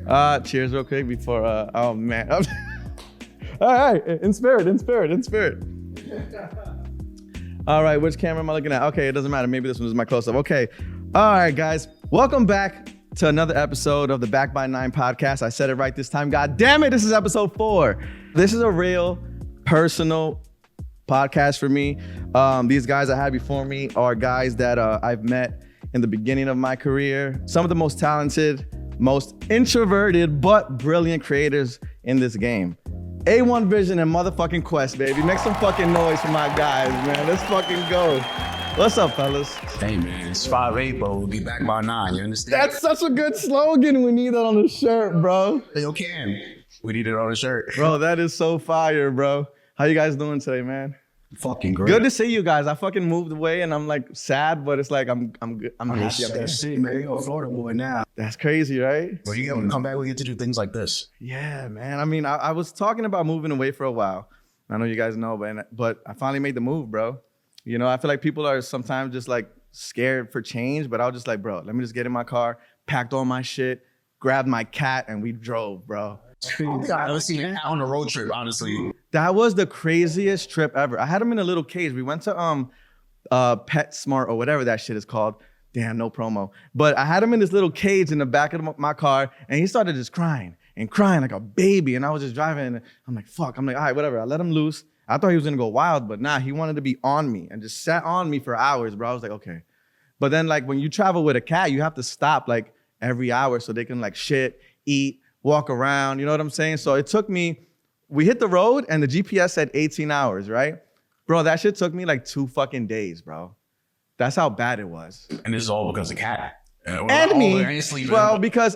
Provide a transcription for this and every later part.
Cheers real quick before, oh man. All right, in spirit. All right, which camera am I looking at? Okay, it doesn't matter. Maybe this one is my close-up. Okay. All right, guys. Welcome back to another episode of the Back by 9 podcast. I said it right this time. God damn it, this is episode 4. This is a real personal podcast for me. These guys I had before me are guys that I've met in the beginning of my career. Some of the most talented, most introverted, but brilliant creators in this game. A1vision and motherfucking Quest, baby. Make some fucking noise for my guys, man. Let's fucking go. What's up, fellas? Hey, man, it's 5'8", but we'll be back by 9, you understand? That's such a good slogan. We need that on the shirt, bro. Yo, Cam, we need it on the shirt. Bro, that is so fire, bro. How you guys doing today, man? Fucking great. Good to see you guys. I fucking moved away and I'm like sad, but it's like I'm good. I'm happy. That's it, man. You're a Florida boy now. That's crazy, right? Well, you get to come back, we get to do things like this. Yeah, man. I mean, I was talking about moving away for a while. I know you guys know, but I finally made the move, bro. You know, I feel like people are sometimes just like scared for change, but I was just like, bro, let me just get in my car, packed all my shit, grabbed my cat, and we drove, bro. Let's see, on a road trip, honestly. That was the craziest trip ever. I had him in a little cage. We went to PetSmart or whatever that shit is called. Damn, no promo. But I had him in this little cage in the back of my car, and he started just crying like a baby. And I was just driving, and I'm like, fuck. I'm like, all right, whatever. I let him loose. I thought he was gonna go wild, but nah, he wanted to be on me and just sat on me for hours, bro. I was like, okay. But then like when you travel with a cat, you have to stop like every hour so they can like shit, eat, walk around, you know what I'm saying? So it took me, we hit the road and the GPS said 18 hours, right? Bro, that shit took me like 2 fucking days, bro. That's how bad it was. And this is all because of cat. And me, well, because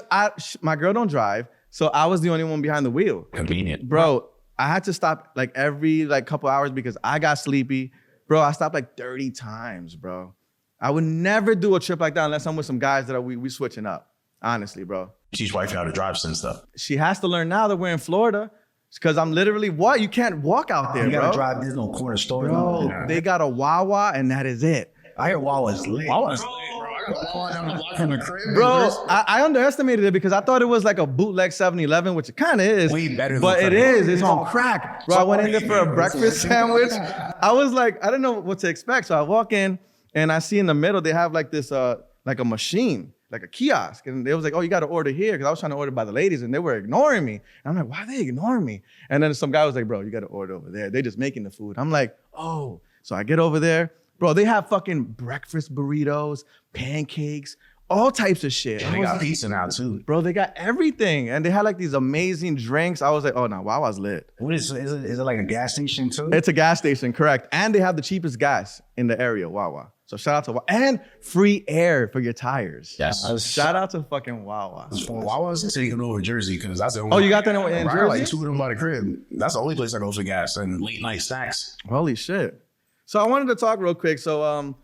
my girl don't drive, so I was the only one behind the wheel. Convenient. Bro, I had to stop like every like couple hours because I got sleepy. Bro, I stopped like 30 times, bro. I would never do a trip like that unless I'm with some guys that we switching up. Honestly, bro. Teach wife how to drive and stuff. She has to learn now that we're in Florida. Because I'm literally, what? You can't walk out there, you bro. You gotta drive, there's no corner store. Bro, they got a Wawa and that is it. I hear Wawa's lit. Wawa's lit, bro. I got Wawa down the block from the crib. Bro, I underestimated it because I thought it was like a bootleg 7-Eleven, which it kind of is. Way better but it is. It's on crack. Bro, I went in there for a breakfast sandwich. I was like, I didn't know what to expect. So I walk in and I see in the middle, they have like this, like a machine, like a kiosk. And they was like, oh, you got to order here. Because I was trying to order by the ladies and they were ignoring me. And I'm like, why are they ignoring me? And then some guy was like, bro, you got to order over there. They're just making the food. I'm like, oh. So I get over there. Bro, they have fucking breakfast burritos, pancakes, all types of shit. And they got pizza now too. Bro, they got everything. And they had like these amazing drinks. I was like, oh no, Wawa's lit. What is it like a gas station too? It's a gas station, correct. And they have the cheapest gas in the area, Wawa. So shout out to Wawa. And free air for your tires. Yes. Shout out to fucking Wawa. Wawa's taking over Jersey because that's the only. Oh, you got that in Jersey? Like 2 of them by the crib. That's the only place I go for gas and late night snacks. Holy shit. So I wanted to talk real quick. So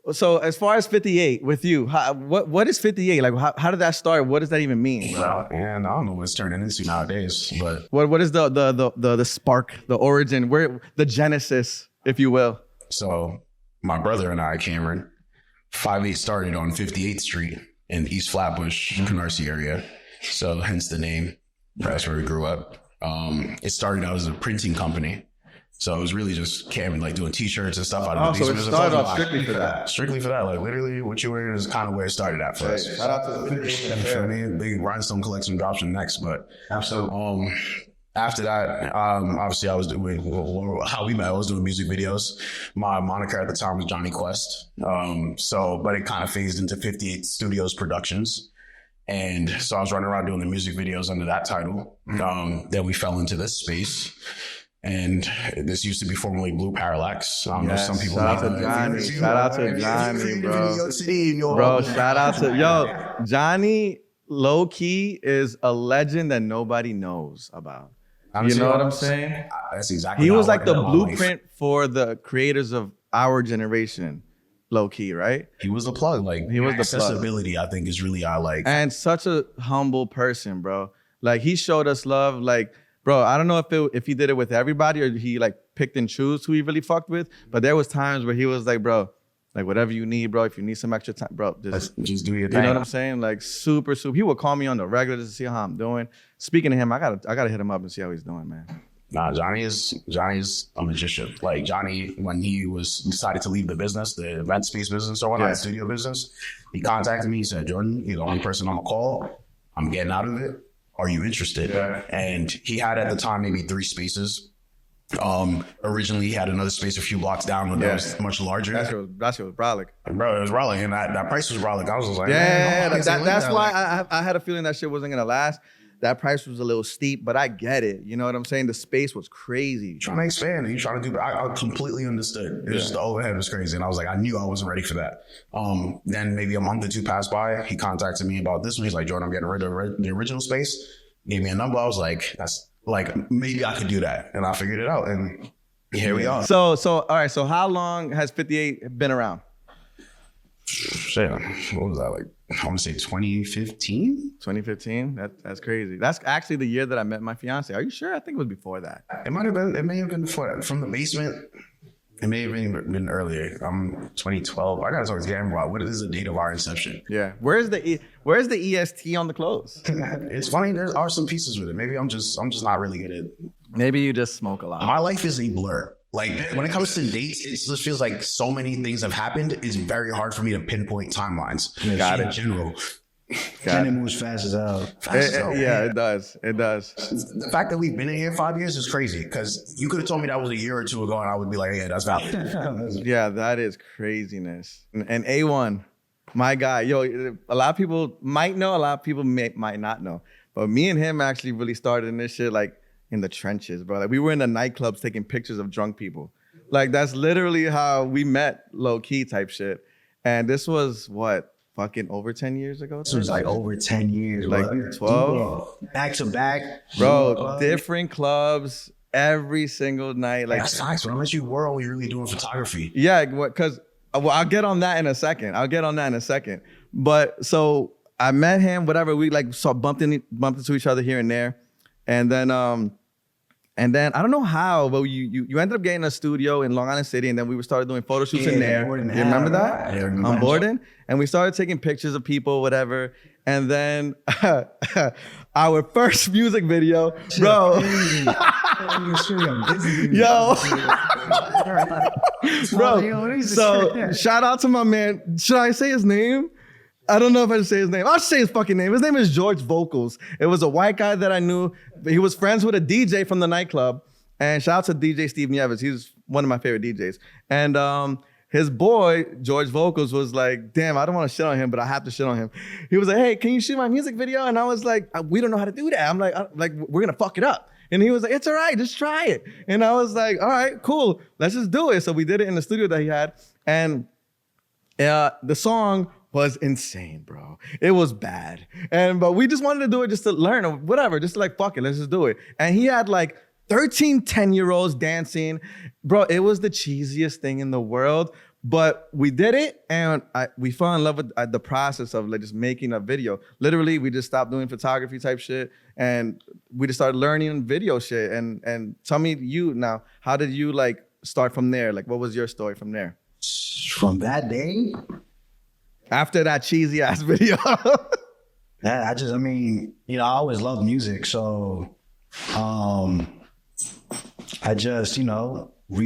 as far as 58 with you, what is 58? Like how did that start? What does that even mean? Well, man, I don't know what it's turning into nowadays, but what is the spark, the origin, where the genesis, if you will? So my brother and I, Cameron, 5'8" started on 58th Street in East Flatbush, Canarsie area. So hence the name. That's where we grew up. It started out as a printing company. So it was really just Cameron like doing t-shirts and stuff out of it. So it started off strictly for that. Strictly for that. Like literally what you wear is kind of where it started at for us. Shout out to the big rhinestone collection drops in next, but absolutely. After that, obviously I was doing how we met. I was doing music videos. My moniker at the time was Johnny Quest. But it kind of phased into 58 Studios Productions. And so I was running around doing the music videos under that title. Then we fell into this space. And this used to be formerly Blue Parallax. I don't know, some people. Shout out to Johnny. Shout out to Johnny, bro. Bro, shout out to, Johnny low key is a legend that nobody knows about. You know what I'm saying? That's exactly. He was like the blueprint for the creators of our generation, low key, right? He was the plug. Like he was the accessibility, I think, is really our like. And such a humble person, bro. Like he showed us love, like. Bro, I don't know if he did it with everybody or he like picked and chose who he really fucked with, but there was times where he was like, bro, Like whatever you need, bro. If you need some extra time, bro, Just do your thing. you know what I'm saying? Like super. He would call me on the regular just to see how I'm doing. Speaking of him, I gotta hit him up and see how he's doing, man. Nah, Johnny's a magician. Like Johnny, when he decided to leave the business, the event space business or whatnot, studio business, he contacted me. He said, "Jordan, you're the only person I'm gonna call. I'm getting out of it. Are you interested?" Yeah. And he had at the time maybe 3 spaces. Originally he had another space a few blocks down, but that was much larger. That shit was brolic. Bro, it was brolic, and that price was brolic. I was just like, that's why I had a feeling that shit wasn't gonna last. That price was a little steep, but I get it. You know what I'm saying? The space was crazy. Trying to expand, and you trying to do. I completely understood. It was just the overhead was crazy, and I was like, I knew I wasn't ready for that. Then maybe a month or 2 passed by. He contacted me about this one. He's like, Jordan, I'm getting rid of the original space. Gave me a number. I was like, that's like maybe I could do that, and I figured it out, and here we are. So all right. So how long has 58 been around? Shit, what was that, like? I want to say 2015. 2015. That's crazy. That's actually the year that I met my fiance. Are you sure? I think it was before that. It might have been. It may have been before that. From the basement. It may have been earlier. 2012. I gotta talk to Gavin about what is the date of our inception. Yeah. Where's the EST on the clothes? It's funny. There are some pieces with it. Maybe I'm just not really good at. Maybe you just smoke a lot. My life is a blur. Like when it comes to dates, it just feels like so many things have happened. It's very hard for me to pinpoint timelines. Got it. In general. And it moves fast as hell. Yeah, it does. It does. The fact that we've been in here 5 years is crazy because you could have told me that was a year or 2 ago and I would be like, yeah, that's valid. Yeah, that is craziness. And A1, my guy, yo, a lot of people might know, a lot of people might not know. But me and him actually really started in this shit like in the trenches, bro. Like we were in the nightclubs taking pictures of drunk people. Like that's literally how we met, low key type shit. And this was what? Fucking over 10 years ago? This was like over 10 years. Like bro. 12? Back to back. Bro, different clubs every single night. Like that's nice, but unless you were only really doing photography. Yeah, because I'll get on that in a second. But so I met him, whatever, we like bumped into each other here and there. And then I don't know how, but you ended up getting a studio in Long Island City, and then we started doing photo shoots in there. You remember that? Yeah, on Borden? And we started taking pictures of people, whatever. And then our first music video, bro. Yo. Bro, so shout out to my man. Should I say his name? I don't know if I should say his name. I'll say his fucking name. His name is George Vocals. It was a white guy that I knew. He was friends with a DJ from the nightclub. And shout out to DJ Steve Nieves. He's one of my favorite DJs. And his boy, George Vocals, was like, damn, I don't want to shit on him, but I have to shit on him. He was like, hey, can you shoot my music video? And I was like, we don't know how to do that. I'm like, we're going to fuck it up. And he was like, it's all right, just try it. And I was like, all right, cool. Let's just do it. So we did it in the studio that he had. And the song was insane, bro. It was bad. But we just wanted to do it just to learn or whatever, just to like, fuck it, let's just do it. And he had like 13 10-year-olds dancing. Bro, it was the cheesiest thing in the world. But we did it, and we fell in love with the process of like just making a video. Literally, we just stopped doing photography type shit, and we just started learning video shit. And tell me you now, how did you like start from there? Like, what was your story from there? From that day? After that cheesy ass video. I always loved music. So I just,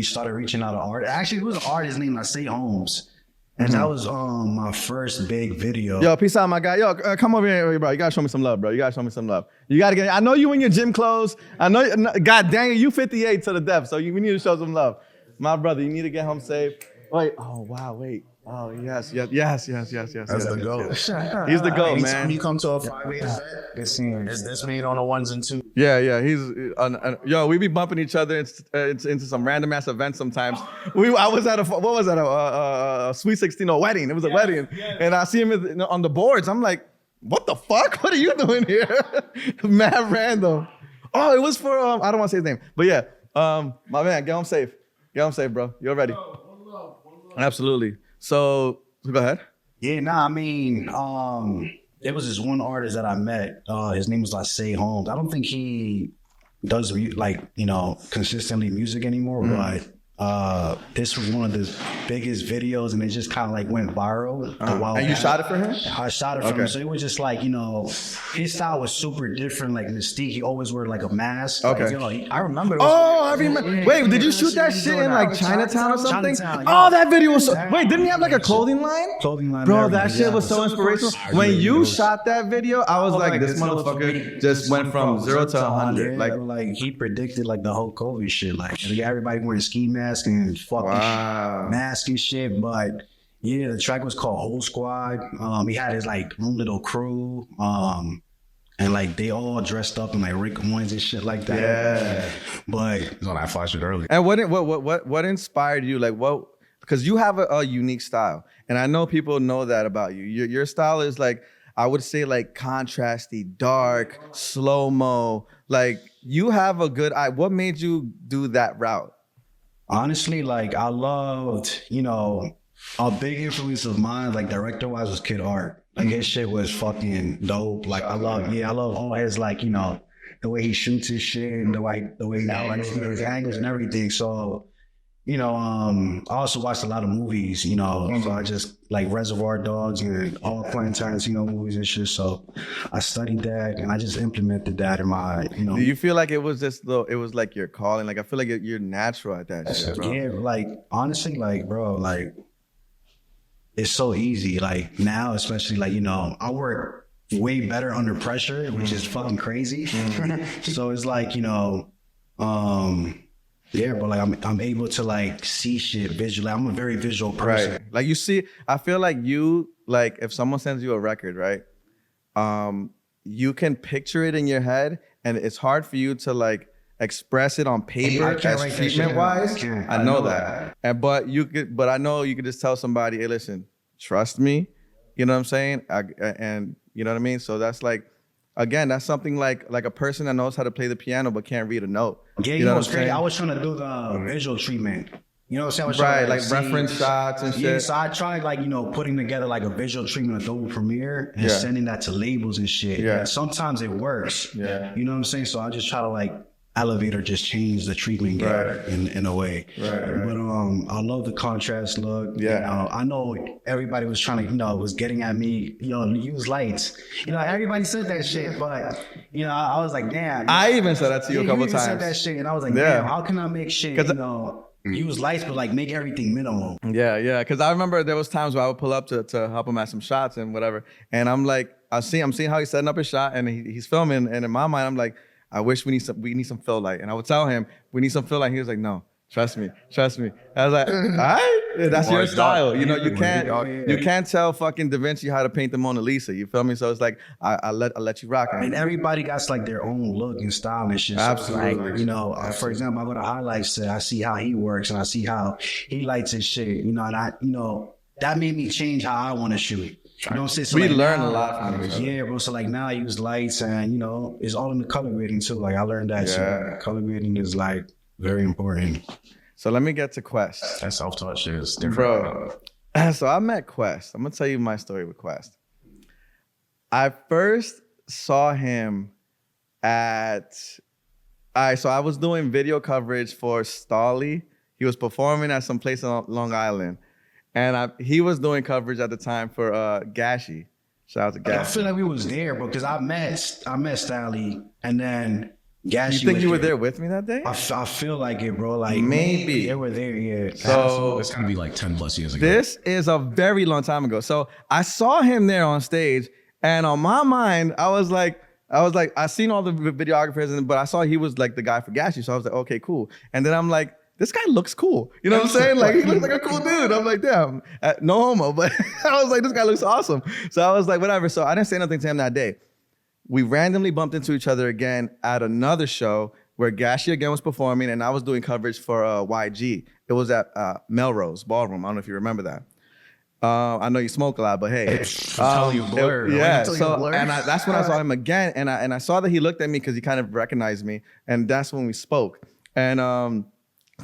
started reaching out to art. Actually, it was an artist named Say Holmes. And that was my first big video. Yo, peace out, my guy. Yo, come over here, bro. You gotta show me some love, bro. You gotta show me some love. You gotta get, I know you in your gym clothes. I know, God dang it, you 58 to the death. So we need to show some love. My brother, you need to get home safe. Wait, oh, wow, wait. Oh, yes. That's the GOAT. He's the GOAT, Anytime man. you come to a 5-8 event, it's this made on the 1s and 2s. Yeah. He's we be bumping each other into some random ass events sometimes. I was at a Sweet 16 or wedding. It was a wedding, and I see him on the boards. I'm like, what the fuck? What are you doing here? Mad random. Oh, it was for I don't want to say his name, but yeah, my man, get home safe. Get home safe, bro. You're ready. Absolutely. So go ahead. Yeah, there was this one artist that I met. His name was Say Holmes. I don't think he does consistently music anymore, but this was one of the biggest videos, and it just kind of like went viral. And you shot it for him? I shot it for him, so it was just like, you know, his style was super different, like Mystique. He always wore like a mask. Okay. Like, you know, I remember. I remember. Wait, did you shoot that shit in like Chinatown or something? Oh, that video was so. Wait, didn't he have like a clothing line? Clothing line. Bro, that shit was so inspirational. When you shot that video, I was like, this motherfucker just went from 0 to 100. Like he predicted like the whole COVID shit. Like everybody wearing ski masks and fucking mask and shit. But yeah, the track was called Whole Squad. He had his like own little crew. And like they all dressed up in like Rick Owens and shit like that. Yeah. But it was on that flash shit earlier. And what inspired you? Like what? Because you have a unique style, and I know people know that about you. Your style is like, I would say like contrasty, dark, slow-mo. Like you have a good eye. What made you do that route? Honestly, like I loved, you know, a big influence of mine, like director-wise, was Kid Art. Like his shit was fucking dope. Like I love all his, like, you know, the way he shoots his shit and the way he like his angles and everything. So, you know, I also watched a lot of movies, you know, so I just like Reservoir Dogs and all Quentin Tarantino movies and shit. So I studied that and I just implemented that in my, you know. Do you feel like it was just it was like your calling? Like I feel like you're natural at that shit, bro. Yeah, like honestly, like bro, like it's so easy. Like now, especially like, you know, I work way better under pressure, which is fucking crazy. So it's like, you know, yeah, but like I'm able to like see shit visually. I'm a very visual person. Right. Like you see, I feel like you, like if someone sends you a record, right? You can picture it in your head, and it's hard for you to like express it on paper as treatment wise. I know that. But I know you could just tell somebody, hey, listen, trust me. You know what I'm saying? And you know what I mean? So that's like, again, that's something like a person that knows how to play the piano but can't read a note. Yeah, you know what's crazy? I was trying to do the visual treatment. You know what I'm saying? Right, like reference shots and shit. Yeah, so I tried like, you know, putting together like a visual treatment of Adobe Premiere and sending that to labels and shit. Yeah. And sometimes it works. Yeah. You know what I'm saying? So I just try to like elevate or just change the treatment in a way. Right. But I love the contrast look. Yeah. You know, I know everybody was trying to, you know, was getting at me, you know, use lights. You know, everybody said that shit, but you know, I was like, damn. I even said that to you a couple times. You said that shit, and I was like, damn, how can I make shit, you know, use lights, but like make everything minimal. Yeah. Because I remember there was times where I would pull up to help him at some shots and whatever, and I'm like, I'm seeing how he's setting up his shot, and he's filming, and in my mind, I'm like, I wish we need some fill light. And I would tell him, we need some fill light. He was like, no, trust me. I was like, all right, that's your style. You know, you can't tell fucking Da Vinci how to paint the Mona Lisa. You feel me? So it's like, I'll let you rock. And everybody got like their own look and style and shit. Absolutely. So like, you know, for example, I go to highlights set. I see how he works and I see how he lights his shit. You know, that made me change how I want to shoot. You know what I'm saying? So we like learn a lot from each other. Yeah, bro. So like now I use lights, and you know, it's all in the color grading too. Like I learned that shit. Color grading is like very important. So let me get to Quest. That self-taught shit is different. Bro, so I met Quest. I'm gonna tell you my story with Quest. I first saw him so I was doing video coverage for Stolly. He was performing at some place on Long Island. And he was doing coverage at the time for Gashi. Shout out to Gashi. I feel like we was there, bro, because I met Stally, and then Gashi. You think you were there with me that day? I feel like it, bro. Like maybe they were there. Yeah. So it's gonna be like 10 plus years ago. This is a very long time ago. So I saw him there on stage, and on my mind, I was like, I seen all the videographers, but I saw he was like the guy for Gashi. So I was like, okay, cool. And then I'm like, this guy looks cool. You know what I'm saying? Like, he looks like a cool dude. I'm like, damn, no homo, but I was like, this guy looks awesome. So I was like, whatever. So I didn't say nothing to him that day. We randomly bumped into each other again at another show where Gashi again was performing, and I was doing coverage for YG. It was at Melrose Ballroom. I don't know if you remember that. I know you smoke a lot, but hey. Until you blur. That's when I saw him again, and I saw that he looked at me because he kind of recognized me, and that's when we spoke. And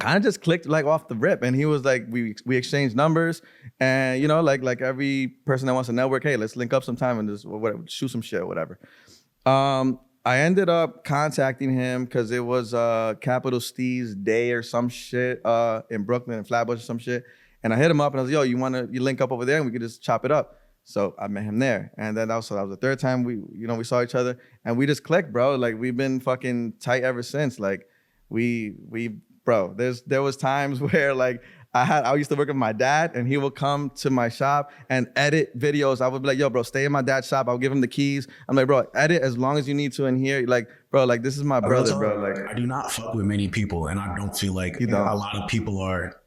kind of just clicked like off the rip, and he was like, we exchanged numbers, and you know, like every person that wants to network, hey, let's link up sometime and just whatever, shoot some shit or whatever. I ended up contacting him because it was Capital Steve's day or some shit in Brooklyn, in Flatbush or some shit. And I hit him up and I was like, yo, you link up over there and we could just chop it up. So I met him there. And then that was the third time we saw each other and we just clicked, bro. Like we've been fucking tight ever since. Like bro, there was times where like I used to work with my dad and he would come to my shop and edit videos. I would be like, yo, bro, stay in my dad's shop. I'll give him the keys. I'm like, bro, edit as long as you need to in here. Like, bro, like this is my brother, bro. Like I do not fuck with many people and I don't feel like a lot of people are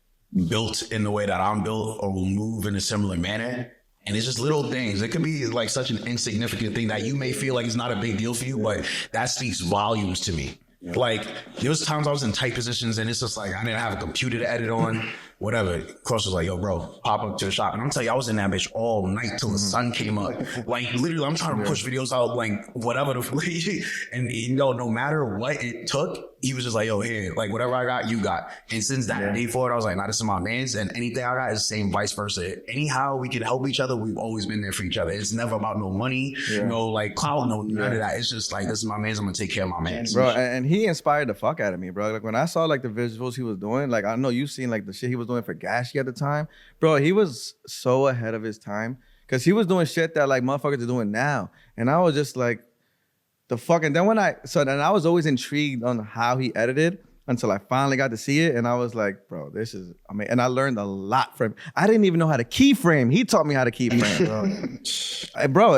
built in the way that I'm built or will move in a similar manner. And it's just little things. It could be like such an insignificant thing that you may feel like it's not a big deal for you, but that speaks volumes to me. Like there was times I was in tight positions and it's just like I didn't have a computer to edit on, whatever. Cross was like, yo, bro, pop up to the shop. And I'm telling you, I was in that bitch all night till the sun came up. Like literally, I'm trying to push videos out, like whatever and no matter what it took, he was just like, yo, here, like whatever I got, you got. And since that day forward, I was like, nah, this is my man's, and anything I got is the same, vice versa. Anyhow, we can help each other. We've always been there for each other. It's never about no money, no like clout, no none of that. It's just like, this is my man's. I'm gonna take care of my man's, bro. And he inspired the fuck out of me, bro. Like when I saw like the visuals he was doing, like I know you've seen like the shit he was doing for Gashi at the time, bro. He was so ahead of his time because he was doing shit that like motherfuckers are doing now, and I was just like, the fuck. And then then I was always intrigued on how he edited until I finally got to see it, and I was like, bro, this is amazing. And I learned a lot from him. I didn't even know how to keyframe. He taught me how to keyframe, bro.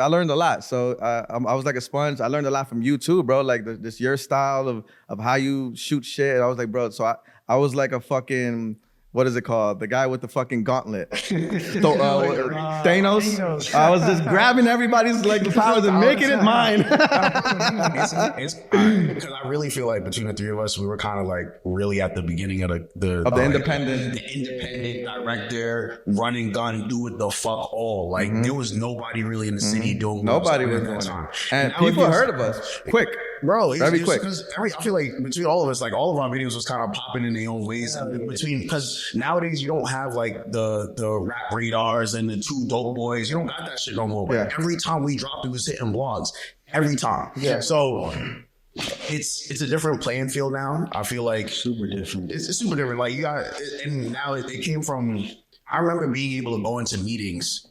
I learned a lot. So I was like a sponge. I learned a lot from you too, bro. Like this your style of how you shoot shit. I was like, bro. So I was like a fucking, what is it called? The guy with the fucking gauntlet. Thanos. I was just grabbing everybody's like the powers and making it mine. It's because I really feel like between the three of us, we were kind of like really at the beginning of the independent director, run and gun, do it the fuck all. Like there was nobody really in the city doing what nobody was doing that. And people heard of us quick. Bro, very quick. I feel like between all of us, like all of our videos was kind of popping in their own ways. Because nowadays you don't have like the rap radars and the two dope boys. You don't got that shit no more. But every time we dropped, it was hitting blogs. Every time. Yeah. So it's a different playing field now. I feel like super different. It's super different. Like you got, and now it came from. I remember being able to go into meetings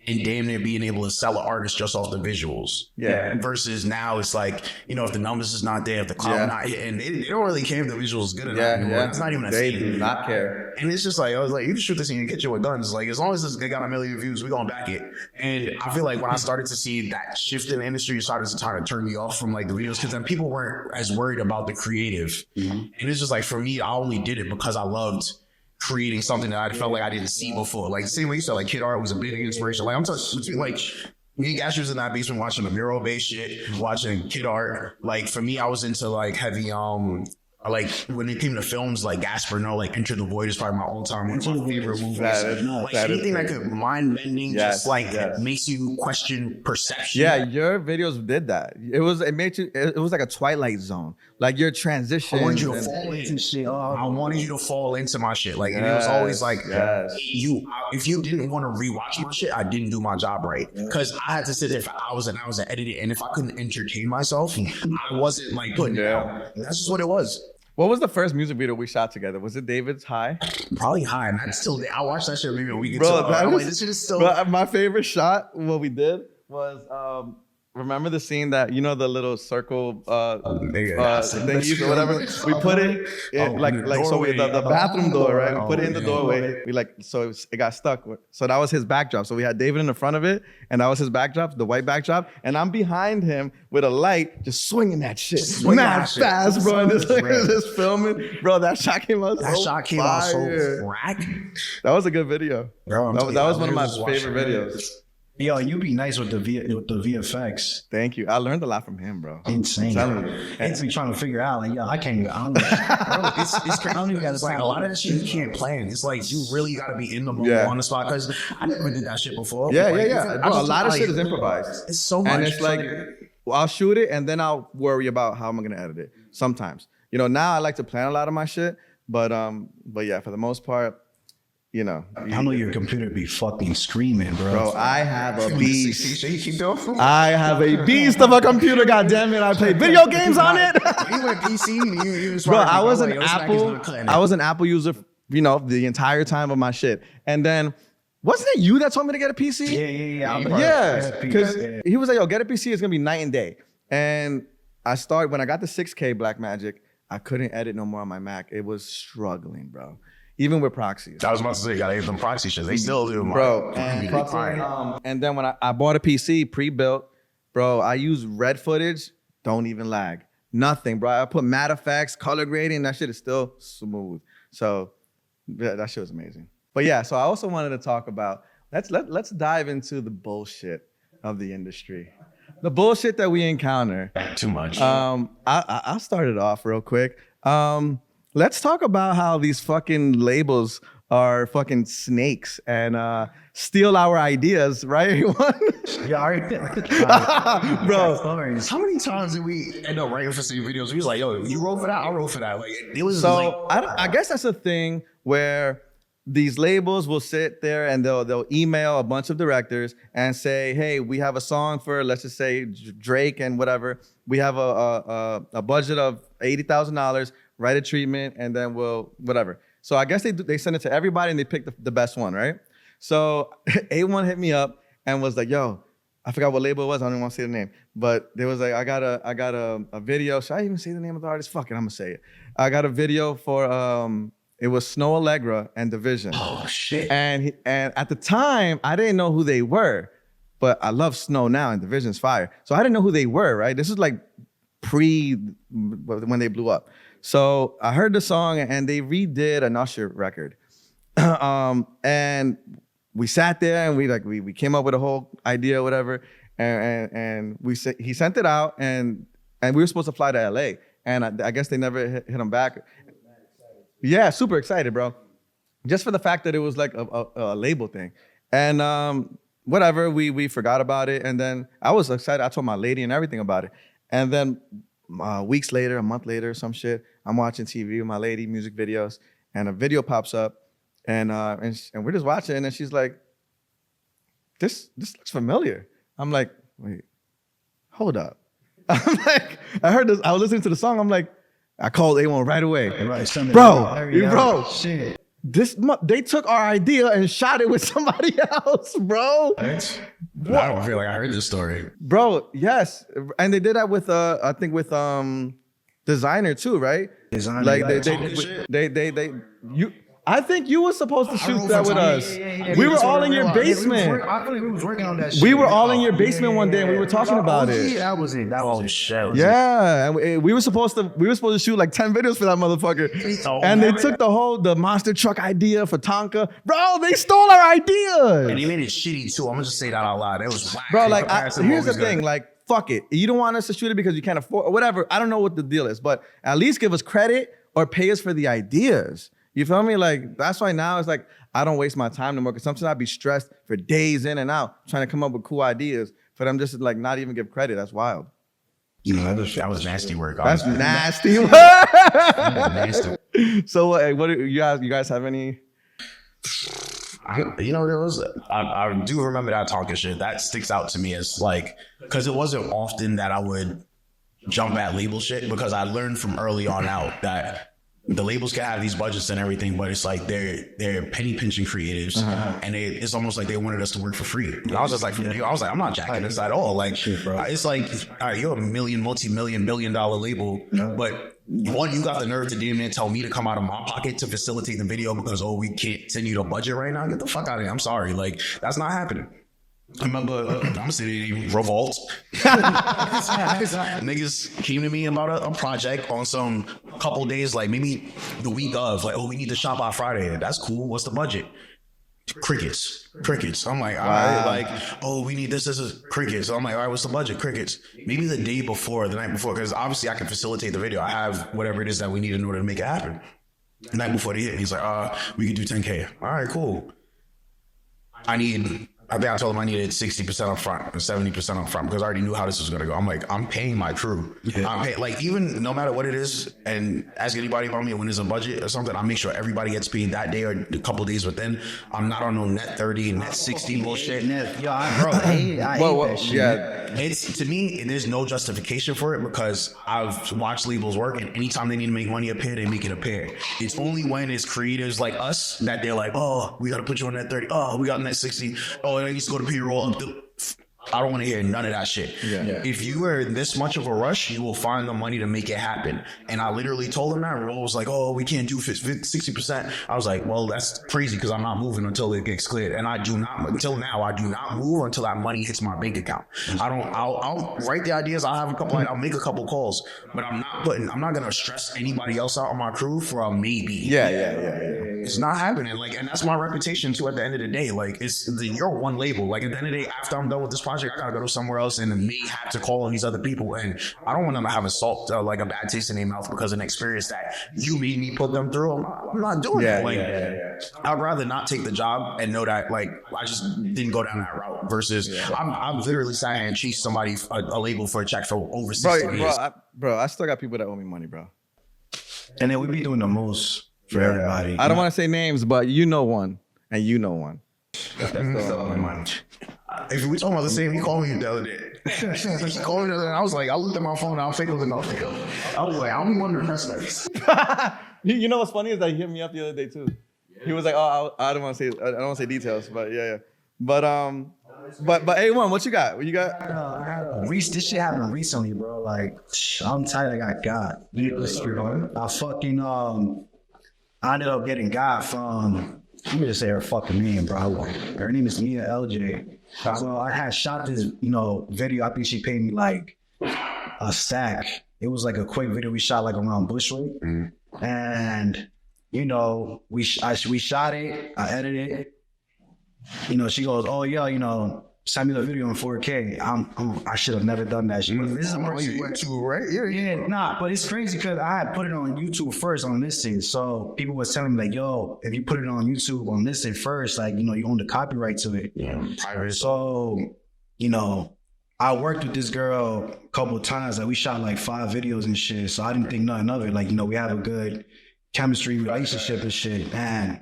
and damn near being able to sell an artist just off the visuals. Yeah. Versus now it's like, if the numbers is not there, if the cloud not, and they don't really care if the visuals is good enough anymore. It's not even a thing. thing. They do not care. And it's just like, I was like, you can shoot this in your kitchen with guns. Like, as long as this got 1 million views, we're going to back it. And I feel like when I started to see that shift in the industry, it started to kind of turn me off from like the videos, because then people weren't as worried about the creative. And it's just like, for me, I only did it because I loved creating something that I felt like I didn't see before. Like, same way you said, like, Kid Art was a big inspiration. Like, I'm talking between, like, me and Gash was in that basement watching the mural-based shit, watching Kid Art. Like, for me, I was into, like, heavy, like, when it came to films, like, Gasper Noé, like, Enter the Void is probably my all-time one of my favorite movies. Like, anything that could mind-bending, just, like, makes you question perception. Yeah, your videos did that. It was like a Twilight Zone. Like, your transition. I wanted you to fall into shit. I wanted you to fall into my shit. Like, and it was always like, if you didn't want to rewatch my shit, I didn't do my job right. Because I had to sit there for hours and hours and edit it. And if I couldn't entertain myself, I wasn't, like, putting it out. That's just what it was. What was the first music video we shot together? Was it David's High? Probably High. And that's still, I watched that shit maybe a week ago. Bro, like, this shit is still. Bro, my favorite shot, what we did was, remember the scene that, the little circle thingies or whatever? We put it in, the bathroom door, right? We put it in the doorway. It got stuck. So that was his backdrop. So we had David in the front of it, and that was his backdrop, the white backdrop. And I'm behind him with a light, just swinging that shit. Mad fast, bro. And just filming. Bro, that shot came out so crack. That was a good video. Bro, that was one of my favorite videos. Yo, you be nice with the VFX. Thank you. I learned a lot from him, bro. Insane. It's be trying to figure out, like, I can't even. I don't even got to like a lot of that shit you can't plan. It's like you really got to be in the moment on the spot, because I never did that shit before. Bro, a lot of shit is improvised. It's so much. And it's like, I'll shoot it and then I'll worry about how am I gonna edit it. Sometimes, now I like to plan a lot of my shit, but yeah, for the most part, you know. I know your computer be fucking screaming, Bro, I have a beast. Keep going. I have a beast of a computer. God damn it! I played video games on it. You went PC. Bro, I was an Apple user, you know, the entire time of my shit. And then, wasn't it you that told me to get a PC? Yeah. Because he was like, yo, get a PC. It's gonna be night and day. And when I got the 6K Blackmagic, I couldn't edit no more on my Mac. It was struggling, bro. Even with proxies. I was about to say, you gotta hit them proxy shit. They still do, bro. And then when I bought a PC pre-built, bro, I use red footage, don't even lag. Nothing, bro. I put matte effects, color grading, that shit is still smooth. So yeah, that shit was amazing. But yeah, so I also wanted to talk about, let's dive into the bullshit of the industry. The bullshit that we encounter. Too much. I'll start it off real quick. Let's talk about how these fucking labels are fucking snakes and steal our ideas, right, everyone? Bro, how many times did we end up writing for some videos? We was like, yo, you wrote for that, I wrote for that. Like, it was so I guess that's a thing where these labels will sit there and they'll email a bunch of directors and say, hey, we have a song for, let's just say Drake and whatever. We have a budget of $80,000, write a treatment, and then we'll whatever. So I guess they send it to everybody and they pick the best one, right? So A1 hit me up and was like, yo, I forgot what label it was. I don't even want to say the name. But there was like, I got a video. Should I even say the name of the artist? Fuck it, I'm gonna say it. I got a video for it was Snow Allegra and Division. Oh shit. And at the time, I didn't know who they were, but I love Snow now and Division's fire. So I didn't know who they were, right? This is like when they blew up. So I heard the song and they redid an Usher record. And we sat there and we came up with a whole idea or whatever. And he sent it out and we were supposed to fly to LA. And I guess they never hit him back. Yeah, super excited, bro. Just for the fact that it was like a label thing. And whatever, we forgot about it. And then I was excited. I told my lady and everything about it. And then weeks later, a month later, some shit, I'm watching TV with my lady, music videos, and a video pops up. And we're just watching, and she's like, this looks familiar. I'm like, wait, hold up. I'm like, I heard this, I was listening to the song, I'm like, I called A1 right away. Bro, shit. They took our idea and shot it with somebody else, bro. I don't feel like I heard this story. Bro, yes. And they did that with I think with Designer too, right? Designer. Like I think you were supposed to shoot that with us. We were all in your basement. I feel like we was working on that shit. We were all in your basement one day and we were talking about it. Yeah, that was it. That was shit. Yeah, and we were supposed to shoot like 10 videos for that motherfucker. And they took the monster truck idea for Tonka. Bro, they stole our ideas. And they made it shitty too. I'm gonna just say that out loud. It was whack. Bro, like here's the thing, like fuck it. You don't want us to shoot it because you can't afford or whatever. I don't know what the deal is, but at least give us credit or pay us for the ideas. You feel me? Like, that's why now it's like, I don't waste my time no more because sometimes I'd be stressed for days in and out trying to come up with cool ideas for them just to like not even give credit. That's wild. You know, that was nasty work. That's nasty work. Nasty. So what do you guys have any? I do remember that talking shit. That sticks out to me as like, because it wasn't often that I would jump at label shit because I learned from early on out that the labels can have these budgets and everything, but it's like they're penny pinching creatives, and it's almost like they wanted us to work for free. And I was just like, I'm not jacking this at all. Like, it's like, all right, you're a multi-million, billion-dollar label, but one, you got the nerve to damn near tell me to come out of my pocket to facilitate the video because we can't send you the budget right now. Get the fuck out of here. I'm sorry, like that's not happening. I remember I'm sitting Revolt. Niggas came to me about a project on some couple days, like maybe the week of, like, oh, we need to shop out Friday. That's cool. What's the budget? Crickets. I'm like, all right, like, oh, we need this is crickets. So I'm like, all right, what's the budget? Crickets. Maybe the night before, because obviously I can facilitate the video. I have whatever it is that we need in order to make it happen. The night before the hit, he's like, we can do 10K. All right, cool. I need I think I told him I needed 60% up front or 70% up front because I already knew how this was going to go. I'm like, I'm paying my crew. Yeah. I'm paying, like, even no matter what it is, and ask anybody about me when there's a budget or something, I make sure everybody gets paid that day or a couple of days within. I'm not on no net 30, net 60 bullshit. Yo, I hate that shit. Yeah. It's, to me, there's no justification for it because I've watched labels work, and anytime they need to make money appear, they make it appear. It's only when it's creators like us that they're like, oh, we got to put you on net 30. Oh, we got net 60. Oh, I used to go to payroll. I don't want to hear none of that shit. Yeah. If you are in this much of a rush, you will find the money to make it happen. And I literally told him that. Roll was like, oh, we can't do 60%. I was like, well, that's crazy because I'm not moving until it gets cleared. And I do not, until now, I do not move until that money hits my bank account. I'll write the ideas. I'll make a couple calls, but I'm not going to stress anybody else out on my crew for a maybe. Yeah. It's not happening. Like, and that's my reputation too. At the end of the day, like, you're one label. Like, at the end of the day, after I'm done with this project, I gotta go to somewhere else and may have to call on these other people. And I don't want them to have like a bad taste in their mouth because of an experience that you made me put them through. I'm not doing that. Like, I'd rather not take the job and know that, like, I just didn't go down that route versus I'm literally sat here and chased somebody a label for a check for over 60 years. I still got people that owe me money, bro. And then we be doing the most for everybody. I don't want to say names, but you know one, and you know one. If we talking about the same, he called me the other day. He called me the other day, and I was like, I looked at my phone, I was like, I was like, I don't wonder if that's nice. You know what's funny is that he hit me up the other day too. He was like, "Oh, I don't want to say details, but yeah. But A1, what you got? What you got?" This shit happened recently, bro. Like, I'm tired. I got God. I fucking I ended up getting God from. Let me just say her fucking name, bro. Her name is Mia LJ. So I had shot this, video. I think she paid me like a stack. It was like a quick video we shot like around Bushwick, and we shot it. I edited it. She goes, "Oh yeah, send me the video in 4K." I should have never done that shit. This is YouTube, right? Yeah. But it's crazy because I had put it on YouTube first on this thing. So people was telling me like, yo, if you put it on YouTube on this thing first, like, you own the copyright to it. Yeah. Private. So, I worked with this girl a couple of times. Like, we shot like 5 videos and shit. So I didn't think nothing of it. Like, we have a good chemistry relationship and shit. And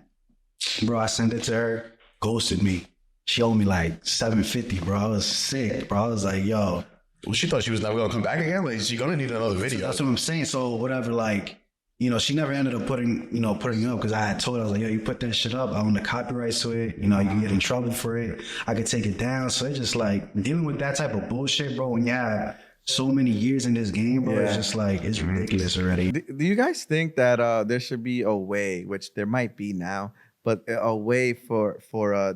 bro, I sent it to her, ghosted me. She owed me like $750, bro. I was sick, bro. I was like, yo. Well, she thought she was never gonna come back again. Like, she gonna need another video. That's what I'm saying. So whatever, like, she never ended up putting it up because I had told her, I was like, yo, you put that shit up, I own the copyrights to it. You can get in trouble for it. I could take it down. So it's just like dealing with that type of bullshit, bro. When you have so many years in this game, bro, it's just like it's ridiculous already. Do you guys think that there should be a way, which there might be now, but a way for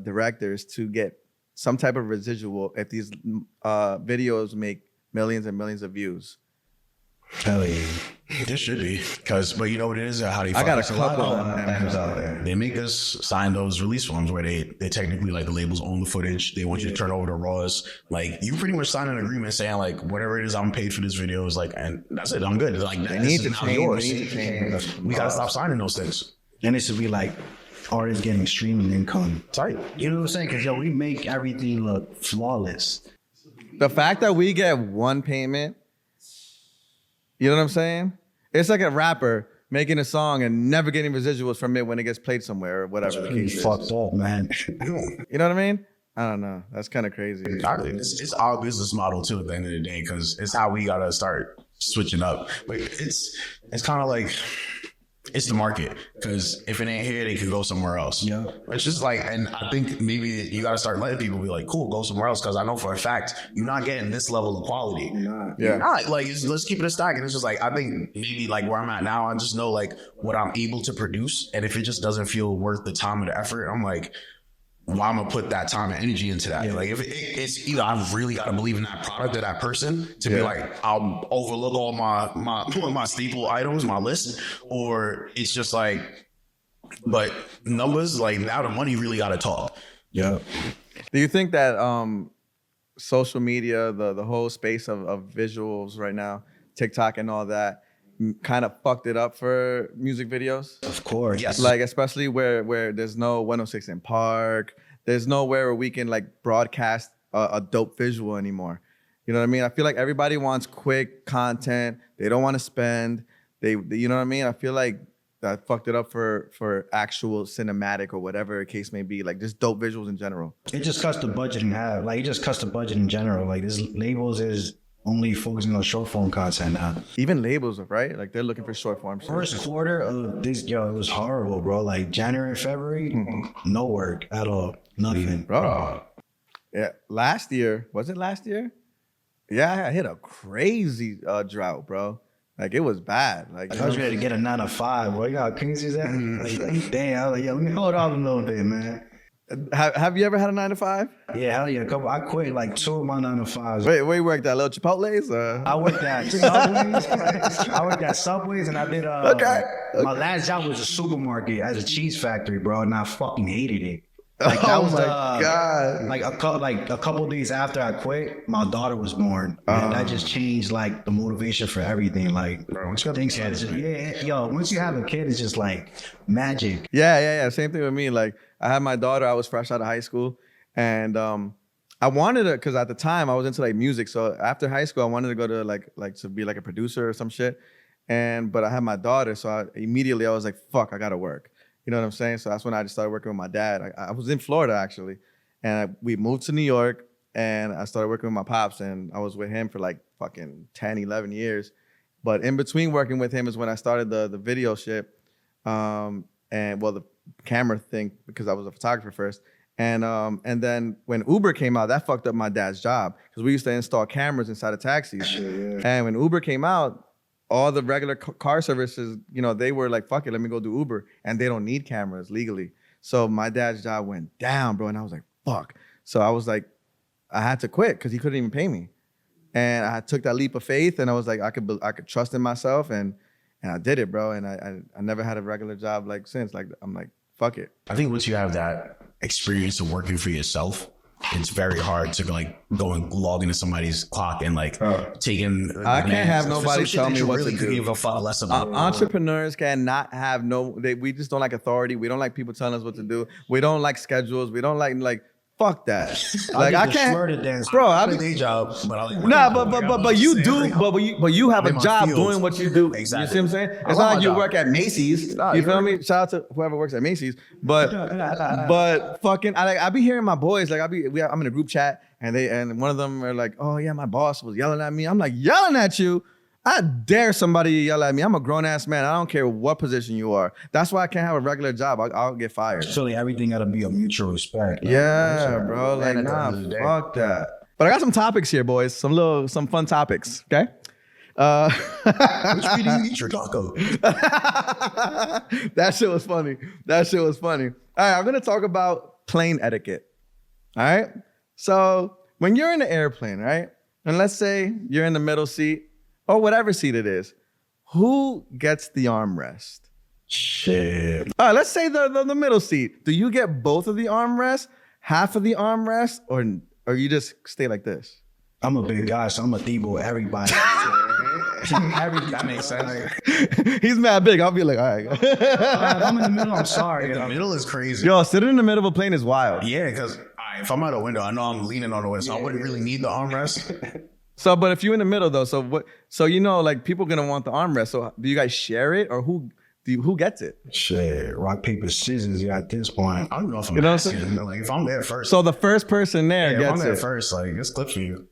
directors to get some type of residual if these videos make millions and millions of views? Hell yeah. There should be. But you know what it is? How they I got a couple of them out there. They make us sign those release forms where they technically, like, the labels own the footage. They want you to turn over the raws. Like, you pretty much sign an agreement saying, like, whatever it is I'm paid for this video is like, and that's it. I'm good. It's like, They need to change. We gotta stop signing those things. And it should be like artists getting streaming income. Tight. You know what I'm saying? Because we make everything look flawless. The fact that we get one payment, you know what I'm saying? It's like a rapper making a song and never getting residuals from it when it gets played somewhere or whatever the case is. Fucked up, man. You know what I mean? I don't know. That's kind of crazy. It's our business model too at the end of the day, because it's how we gotta start switching up. But it's kind of like, it's the market, because if it ain't here, they could go somewhere else. Yeah. It's just like, and I think maybe you got to start letting people be like, cool, go somewhere else, because I know for a fact you're not getting this level of quality. Yeah. You're not. Like, let's keep it a stack. And it's just like, I think maybe like where I'm at now, I just know like what I'm able to produce, and if it just doesn't feel worth the time and the effort, I'm like, well, I'm gonna put that time and energy into that. Yeah. Like, if it's either I've really got to believe in that product or that person to be like, I'll overlook all my staple items, my list, or it's just like, but numbers, like, now the money really got to talk. Yeah. Do you think that social media, the whole space of visuals right now, TikTok and all that, kind of fucked it up for music videos? Of course. Yes. Like, especially where there's no 106 in Park, there's nowhere where we can like broadcast a dope visual anymore. You know what I mean? I feel like everybody wants quick content. They don't want to spend. You know what I mean? I feel like that fucked it up for actual cinematic or whatever the case may be, like just dope visuals in general. It just cuts the budget in half. Like, it just cuts the budget in general. Like, this labels is only focusing on short form content now. Even labels, right? Like they're looking for short form shit. First quarter of this, it was horrible, bro. Like January and February, no work at all. Nothing. Bro. Yeah. Last year, was it last year? Yeah, I hit a crazy drought, bro. Like it was bad. Like I was ready to get a 9 to 5, bro. You got crazy as that? Like, damn, I was like, yo, let me hold on a little bit, man. Have you ever had a 9 to 5? Yeah, hell yeah. I quit like 2 of my 9 to 5s. Wait, where you worked at? Little Chipotle's? I worked at Subways. I worked at Subways, and I did. Okay. My last job was a supermarket as a cheese factory, bro, and I fucking hated it. Like that was God. Like a couple of days after I quit, my daughter was born, and that just changed like the motivation for everything. Like, bro, things had just, once you have a kid, it's just like magic. Yeah. Same thing with me. Like I had my daughter. I was fresh out of high school, and I wanted to, because at the time I was into like music. So after high school, I wanted to go to like to be like a producer or some shit. But I had my daughter, so I was like, fuck, I gotta work. You know what I'm saying? So that's when I just started working with my dad. I was in Florida actually, and we moved to New York, and I started working with my pops, and I was with him for like fucking 10, 11 years. But in between working with him is when I started the video shit, and the camera thing, because I was a photographer first. And then when Uber came out, that fucked up my dad's job, because we used to install cameras inside of taxis. Yeah. And when Uber came out, all the regular car services, they were like, fuck it, let me go do Uber. And they don't need cameras legally. So my dad's job went down, bro. And I was like, fuck. So I was like, I had to quit because he couldn't even pay me. And I took that leap of faith, and I was like, I could trust in myself, and I did it, bro. And I never had a regular job like since. Like, I'm like, fuck it. I think once you have that experience of working for yourself, it's very hard to like go and log into somebody's clock and like taking. I can't have nobody tell me what really to do. Give a fuck less about. Entrepreneurs cannot have we just don't like authority. We don't like people telling us what to do. We don't like schedules. We don't like fuck that. Like I can't, bro. I day job, but but you do, but you have a job field. Doing what you do. Exactly. You see what I'm saying? It's not like you work at Macy's. You feel me? Shout out to whoever works at Macy's. But fucking, I be hearing my boys, like I'm in a group chat, and one of them are like, oh yeah, my boss was yelling at me. I'm like, yelling at you? I dare somebody to yell at me. I'm a grown ass man. I don't care what position you are. That's why I can't have a regular job. I'll get fired. Actually, everything gotta be a mutual respect. Yeah, bro. Like, nah, fuck that. But I got some topics here, boys. Some fun topics. Okay. Which way do you eat your taco? That shit was funny. All right, I'm gonna talk about plane etiquette. All right. So when you're in an airplane, right, and let's say you're in the middle seat, or whatever seat it is, who gets the armrest? Shit. All right, let's say the middle seat. Do you get both of the armrests, half of the armrest, or you just stay like this? I'm a big guy, so I'm a Debo everybody. That makes sense. He's mad big. I'll be like, all right. I'm in the middle. I'm sorry. The middle is crazy. Yo, sitting in the middle of a plane is wild. Yeah, because if I'm out a window, I know I'm leaning on the window, so I wouldn't really need the armrest. So, but if you're in the middle though, so what? So like people gonna want the armrest. So do you guys share it, or who gets it? Shit, rock paper scissors. Yeah, at this point, I don't know if I'm asking. Like if I'm there first. So the first person there gets it. If I'm there first, like it's clip for you.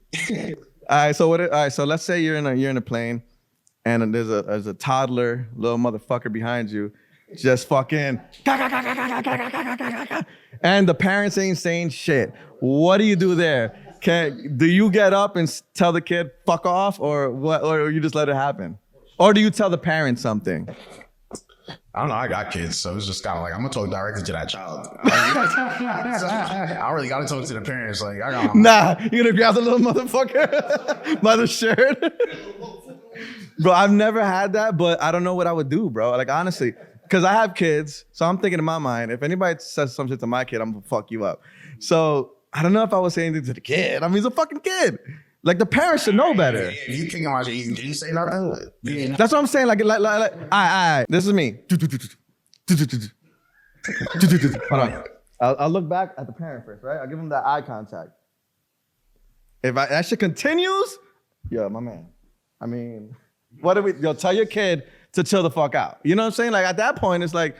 All right. So let's say you're in a plane, and there's a toddler little motherfucker behind you, just fucking, and the parents ain't saying shit. What do you do there? Do you get up and tell the kid fuck off, or what, or you just let it happen, or do you tell the parents something? I don't know. I got kids, so it's just kind of like I'm gonna talk directly to that child. I really gotta talk to the parents. Like, nah, you're gonna grab the little motherfucker by the shirt, bro. I've never had that, but I don't know what I would do, bro. Like honestly, because I have kids, so I'm thinking in my mind, if anybody says some shit to my kid, I'm gonna fuck you up. So I don't know if I would say anything to the kid. I mean, he's a fucking kid. Like the parents should know better. You kick him out, did you say nothing? Yeah. That's what I'm saying. Like, all right. This is me. Hold on. I'll look back at the parent first, right? I'll give him that eye contact. If that shit continues, yeah, my man. I mean, what do we? Yo, tell your kid to chill the fuck out. You know what I'm saying? Like at that point, it's like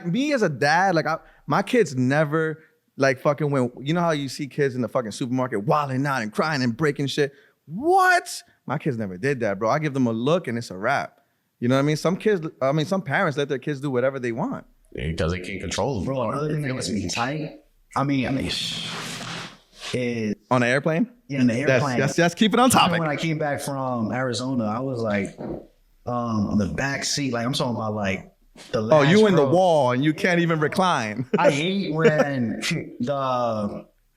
me as a dad, like my kids never like fucking went. You know how you see kids in the fucking supermarket wilding out and crying and breaking shit? What? My kids never did that, bro. I give them a look and it's a wrap. You know what I mean? Some parents let their kids do whatever they want. Because they can't control them. Bro, another thing that was tight. I mean, is on an airplane? Yeah, in the airplane. Just keep it on topic. When I came back from Arizona, I was like on the back seat. Like I'm talking about like the last you in row. the wall and you can't even recline. I hate when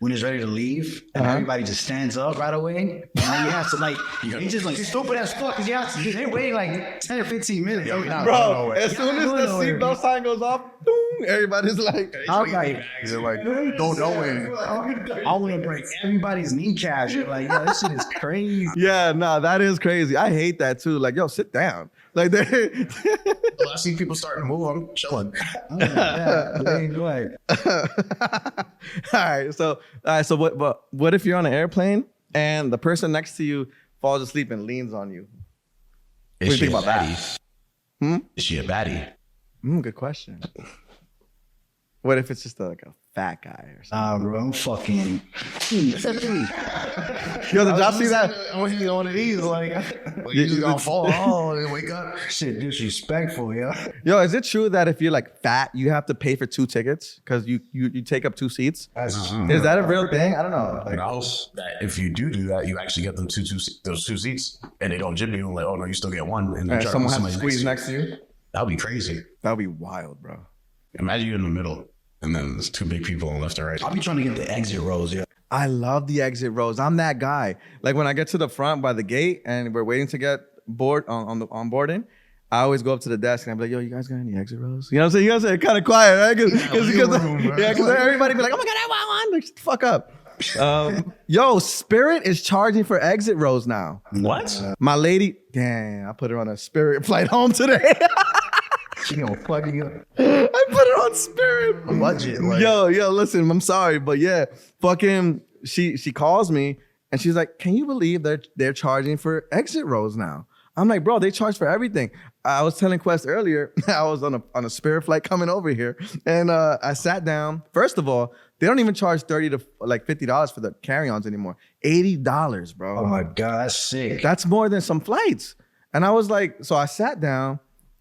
when it's ready to leave and everybody just stands up right away. And then you have to like, you just like stupid as fuck because you have to, they're waiting like 10 or 15 minutes. Bro, as soon as the seatbelt sign goes off, boom, everybody's like, I'm like, don't know where. I want to break everybody's kneecaps. You're like, yo, this shit is crazy. Yeah, no, that is crazy. I hate that too. Like, yo, sit down. Like, I see people starting to move. I'm chilling. All right. So what if you're on an airplane and the person next to you falls asleep and leans on you? What do you think about that? Is she a baddie? Good question. What if it's just like a fat guy or something? Bro, I'm fucking. Yo, did y'all see that? I want you one of these. Like, you just gonna fall and wake up. Shit, disrespectful, yo. Yo, is it true that if you're like fat, you have to pay for 2 tickets because you take up 2 seats? Is that a real thing? I don't know. Like, that if you do that, you actually get them those 2 seats, and they don't jib you. Like, oh no, you still get one. And someone has to squeeze next to you. That would be crazy. That would be wild, bro. Imagine you're in the middle, and then there's 2 big people on left and right. I'll be trying to get the exit rows, yeah. I love the exit rows. I'm that guy. Like when I get to the front by the gate and we're waiting to get board on boarding, I always go up to the desk and I'm like, yo, you guys got any exit rows? You know what I'm saying? You guys are kind of quiet, right? Because everybody be like, oh my God, I want one. Like, shut the fuck up. Yo, Spirit is charging for exit rows now. What? My lady, damn, I put her on a Spirit flight home today. She gonna plug you up. I put her on Spirit. Budget. Like. Yo, listen, I'm sorry, but yeah, fucking, she calls me and she's like, can you believe they're charging for exit rows now? I'm like, bro, they charge for everything. I was telling Quest earlier, I was on a Spirit flight coming over here, and I sat down. First of all, they don't even charge $30 to like $50 for the carry-ons anymore. $80, bro. Oh my God, that's sick. That's more than some flights. And I was like, so I sat down.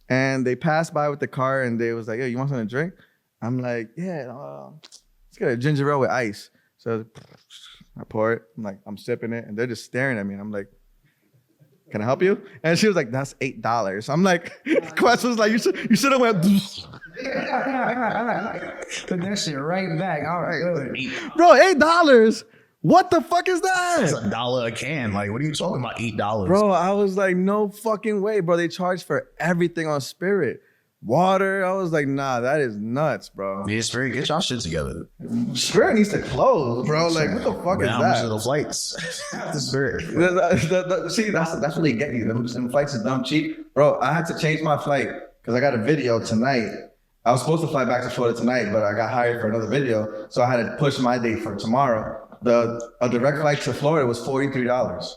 And they passed by with the car and they was like, yo, you want something to drink? I'm like, yeah, let's get a ginger ale with ice. So I pour it. I'm sipping it. And they're just staring at me. And I'm like, can I help you? And she was like, that's $8. I'm like, Quest was like, you should have went. Put that shit right back. All right, good. Bro, $8. What the fuck is that? It's $1 a can. Like, what are you talking about? $8. Bro, I was like, no fucking way, bro. They charge for everything on Spirit. Water. I was like, nah, that is nuts, bro. Yeah, Spirit, get y'all shit together. Spirit needs to close, bro. Like, what the fuck is how much that? are the flights? The Spirit. See, that's what they get you. Them flights are dumb cheap. Bro, I had to change my flight because I got a video tonight. I was supposed to fly back to Florida tonight, but I got hired for another video. So I had to push my date for tomorrow. A direct flight to Florida was $43.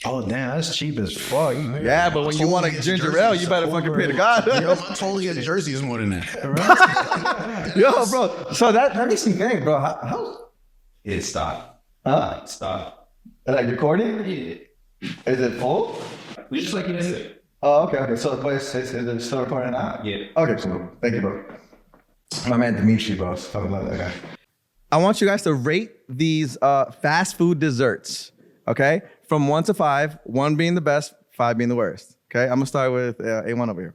Oh damn, that's cheap as fuck. Yeah, but when you want a ginger ale, you better fucking pay to God. Yo, I totally get Jersey is more than that. Yo, bro. So that makes me think, bro. How? It stopped. Huh? Stop. Like recording? Yeah. Is it full? We just like you said. Oh, okay. So is it still recording now? Yeah. Okay, cool. Thank you, bro. My man Dimitri, bro. Talk about that guy. I want you guys to rate these fast food desserts, okay? From 1 to 5, 1 being the best, 5 being the worst. Okay, I'm gonna start with A1 over here.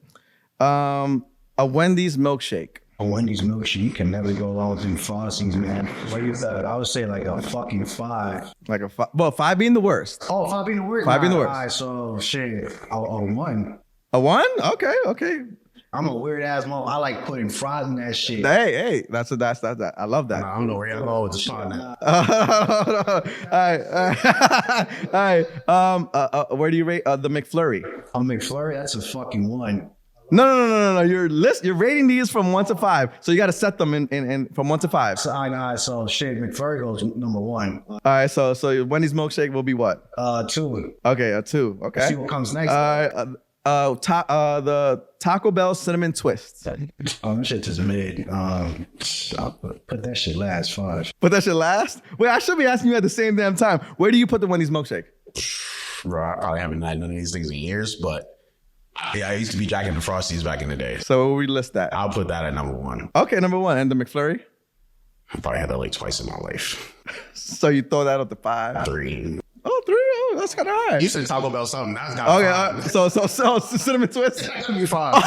A Wendy's milkshake. A Wendy's milkshake, you can never go wrong with them frostings, man. What you said? I would say like a fucking 5. Like a 5. Well, 5 being the worst. Oh, 5 being the worst. 5 being the worst. All right, so shit, a 1. A 1? Okay. I'm a weird ass mom. I like putting fries in that shit. Hey, that's that. I love that. I don't know where y'all go with the shot now. All right. Where do you rate the McFlurry? A McFlurry, that's a fucking 1. No. You're rating these from 1 to 5. So you got to set them in from 1 to 5. So, all right, so shit, McFlurry goes number 1. All right. So Wendy's milkshake will be what? 2. Okay, a 2. Okay. See what comes next. The Taco Bell cinnamon twist. Oh, that shit is mid. I'll put that shit last 5. Put that shit last? Wait, I should be asking you at the same damn time. Where do you put the Wendy's milkshake? Bro, I probably haven't had none of these things in years, but yeah, I used to be jacking the Frosties back in the day. So where we list that? I'll put that at number 1. Okay, number 1. And the McFlurry? I probably had that like twice in my life. So you throw that up to 5? 3. Oh, 3? Oh, that's kind of high. You said Taco Bell something. That's got Okay, so cinnamon twist? That could be 5.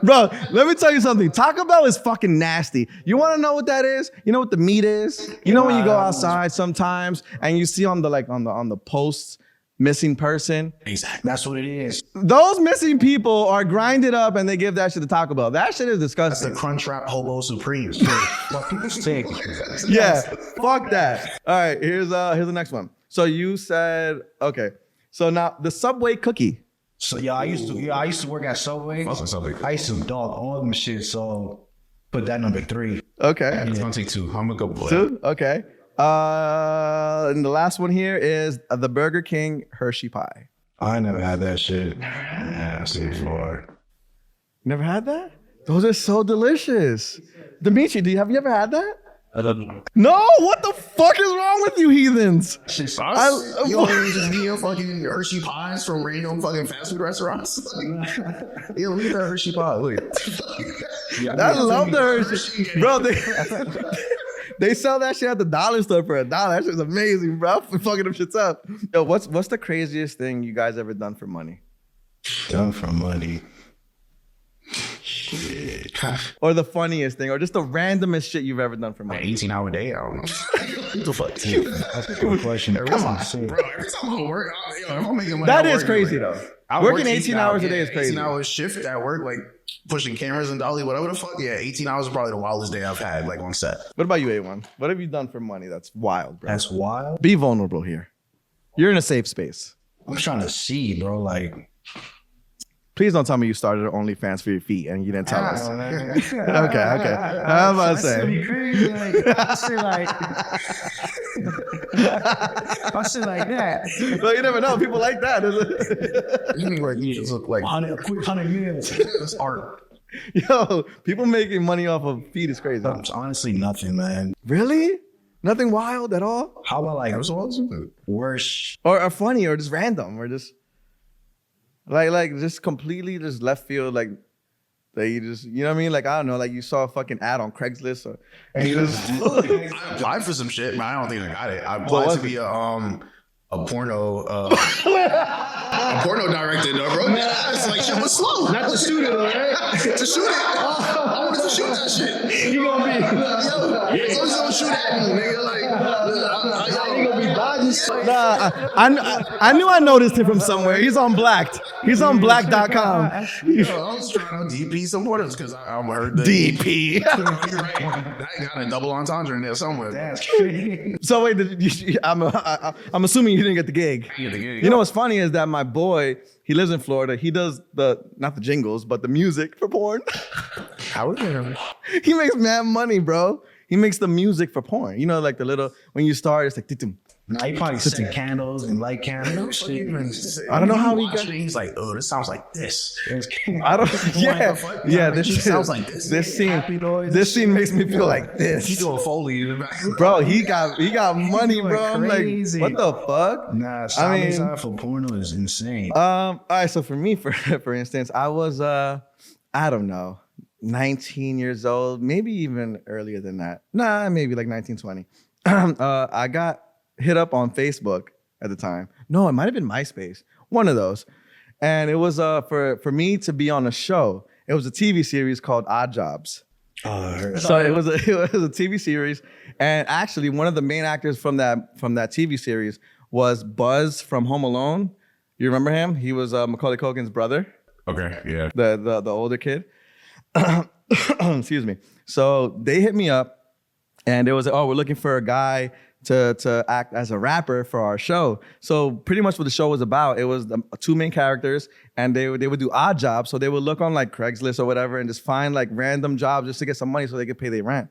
Bro, let me tell you something. Taco Bell is fucking nasty. You want to know what that is? You know what the meat is? You know when you go outside sometimes and you see on the posts missing person? Exactly. That's what it is. Those missing people are grinded up and they give that shit to Taco Bell. That shit is That's disgusting. the Crunchwrap Hobo Supreme. Fucking sick. Yeah, fuck that. All right, here's the next one. So you said, okay. So now the Subway cookie. So I used to work at Subway. Also something. I used to dog all them shit. So put that number 3. Okay. It's gonna take 2. I'm gonna go boy. 2? Okay. And the last one here is the Burger King Hershey pie. I never had that shit. Yeah, I see before. Never had that? Those are so delicious. Dimitri, have you ever had that? I don't know. No, what the fuck is wrong with you heathens? You always just eat fucking Hershey pies from random fucking fast food restaurants. You don't eat that Hershey pie. Look. I love the Hershey. Bro, they sell that shit at the dollar store for $1. That shit's amazing, bro. I'm fucking them shits up. Yo, what's the craziest thing you guys ever done for money? Done for money. Shit. Or the funniest thing, or just the randomest shit you've ever done for An money? 18-hour day? I don't know. What the fuck? That's a good question. Come on, bro. Every time I work, if I'm making money, That I'm is working, crazy, like, though. I Working work 18 hours a day is crazy. 18-hour shift at work, like pushing cameras and dolly, whatever the fuck. Yeah, 18 hours is probably the wildest day I've had, like on set. What about you, A1? What have you done for money that's wild, bro? That's wild. Be vulnerable here. You're in a safe space. I'm trying to see, bro. Like, Please don't tell me you started OnlyFans for your feet and you didn't tell us. okay. I'm about to say. I said like that. Well, you never know. People like that. You mean like you just look like 100 years. it's art. Yo, people making money off of feet is crazy. It's honestly nothing, man. Really? Nothing wild at all? How about like Worse? Or funny or just random or just like just completely just left field like that you just, you know what I mean? Like, I don't know, like you saw a fucking ad on Craigslist and you just I applied for some shit, but I don't think I got it. I applied to be a porno director, though, bro. It's like shit was slow. Not the studio, right? To shoot it. I wanted to shoot that shit. You gonna be? Yo, so don't shoot at me, nigga. Like, You gonna be dodging? Nah, I knew I noticed him from somewhere. He's on Blacked. He's on Black.com. yo, I was trying to DP some pornos because I heard that. DP. I got a double entendre in there somewhere. That's crazy. So wait, I'm assuming you didn't get the gig. You know what's funny is that my boy, he lives in Florida. He does not the jingles, but the music for porn. How is it? He makes mad money, bro. He makes the music for porn. You know, like the little, when you start, it's like, titum. Nah, he probably set candles and light candles. I don't know how he got. He's like, oh, this sounds like this. I don't. Yeah. This sounds like this. This scene makes me feel like this. He do a Foley in the back. Bro, he got money, bro. I'm like, what the fuck? Nah, I mean, side for porno is insane. all right. So for me, for instance, I was I don't know, 19 years old, maybe even earlier than that. Nah, maybe like 19, 20. I got hit up on Facebook at the time. No, it might have been MySpace, one of those. And it was for me to be on a show. It was a TV series called Odd Jobs. So it was a TV series, and actually one of the main actors from that TV series was Buzz from Home Alone. You remember him? He was Macaulay Culkin's brother. Okay, yeah. The older kid. Excuse me. So they hit me up, and it was, oh, we're looking for a guy to act as a rapper for our show. So pretty much what the show was about, it was the two main characters, and they would do odd jobs. So they would look on like Craigslist or whatever and just find like random jobs just to get some money so they could pay their rent.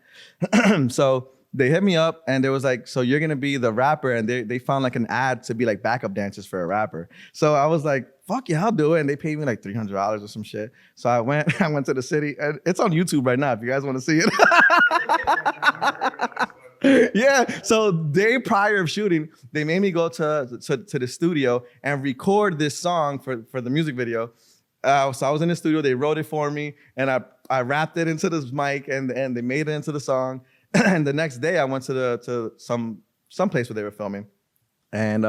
So they hit me up and they was like, so you're gonna be the rapper, and they found like an ad to be like backup dancers for a rapper. So I was like, fuck yeah, I'll do it. And they paid me like $300 or some shit. So I went to the city, and it's on YouTube right now if you guys want to see it. Yeah. So day prior of shooting, they made me go to the studio and record this song for the music video. So I was in the studio, they wrote it for me, and I rapped it into this mic, and they made it into the song. And the next day I went to some place where they were filming. And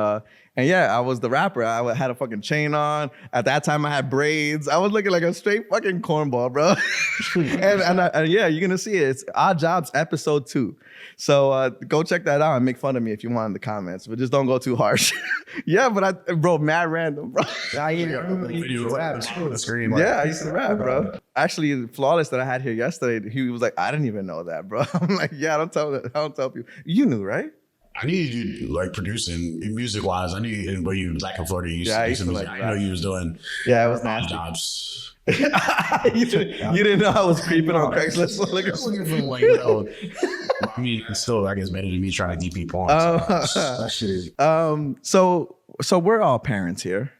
yeah, I was the rapper. I had a fucking chain on. At that time, I had braids. I was looking like a straight fucking cornball, bro. and yeah, you're gonna see it. It's Odd Jobs episode 2. So go check that out and make fun of me if you want in the comments, but just don't go too harsh. Yeah, but bro, mad random, bro. I You rap the screen. Yeah, I used to rap, bro. Actually, Flawless that I had here yesterday, he was like, I didn't even know that, bro. I'm like, yeah, I don't tell people. You knew, right? I knew you like producing music wise. I knew when you back in Florida, you Yeah, I used to used to music. like I know you was doing Yeah, it was odd nasty. jobs. you didn't know I was creeping on Craigslist. I mean, it's still, I guess, better than me trying to DP porn. That shit is. So we're all parents here,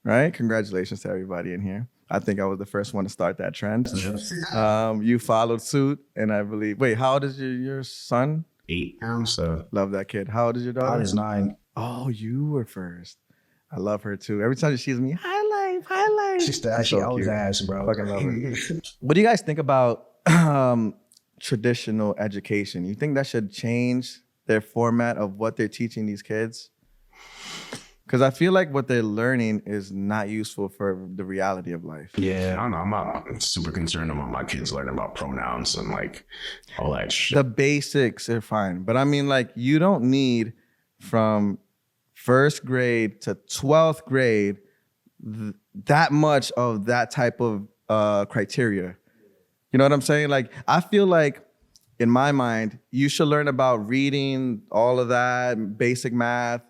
right? Congratulations to everybody in here. I think I was the first one to start that trend. You followed suit, and I believe. Wait, how old is your son? 8 pounds. So Love that kid. How old is your Mine daughter? is 9. Oh, you were first. I love her too. Every time she sees me, high life. She always cute. asks, bro. Fucking love her. What do you guys think about traditional education? You think that should change their format of what they're teaching these kids? Because I feel like what they're learning is not useful for the reality of life. I Yeah. don't know. I'm not super concerned about my kids learning about pronouns and like all that shit. The basics are fine. But I mean, like, you don't need from first grade to 12th grade that much of that type of criteria. You know what I'm saying? Like, I feel like in my mind, you should learn about reading, all of that, basic math,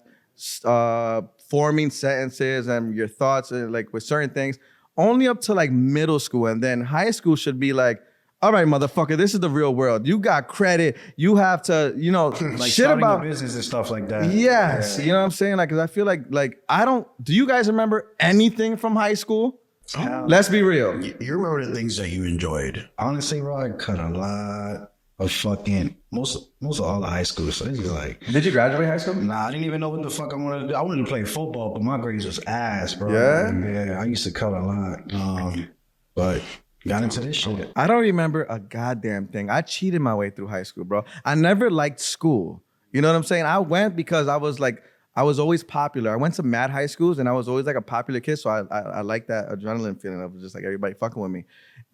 forming sentences and your thoughts like with certain things only up to like middle school, and then high school should be like, all right, motherfucker, this is the real world. You got credit. You have to, Like shit starting about a business and stuff like that. Yes, Yeah. you know what I'm saying? Like, cause I feel like I don't. Do you guys remember anything from high school? Let's be real. You remember the things that you enjoyed? Honestly, bro, I cut a lot of fucking most of all the high school. So it's like, Did you graduate high school? nah, I didn't even know what the fuck I wanted to do. I wanted to play football, but my grades was ass, bro. Yeah? I used to cut a lot. But got into this shit. I don't remember a goddamn thing. I cheated my way through high school, bro. I never liked school. You know what I'm saying? I went because I was always popular. I went to mad high schools and I was always like a popular kid. So I like that adrenaline feeling of just like everybody fucking with me.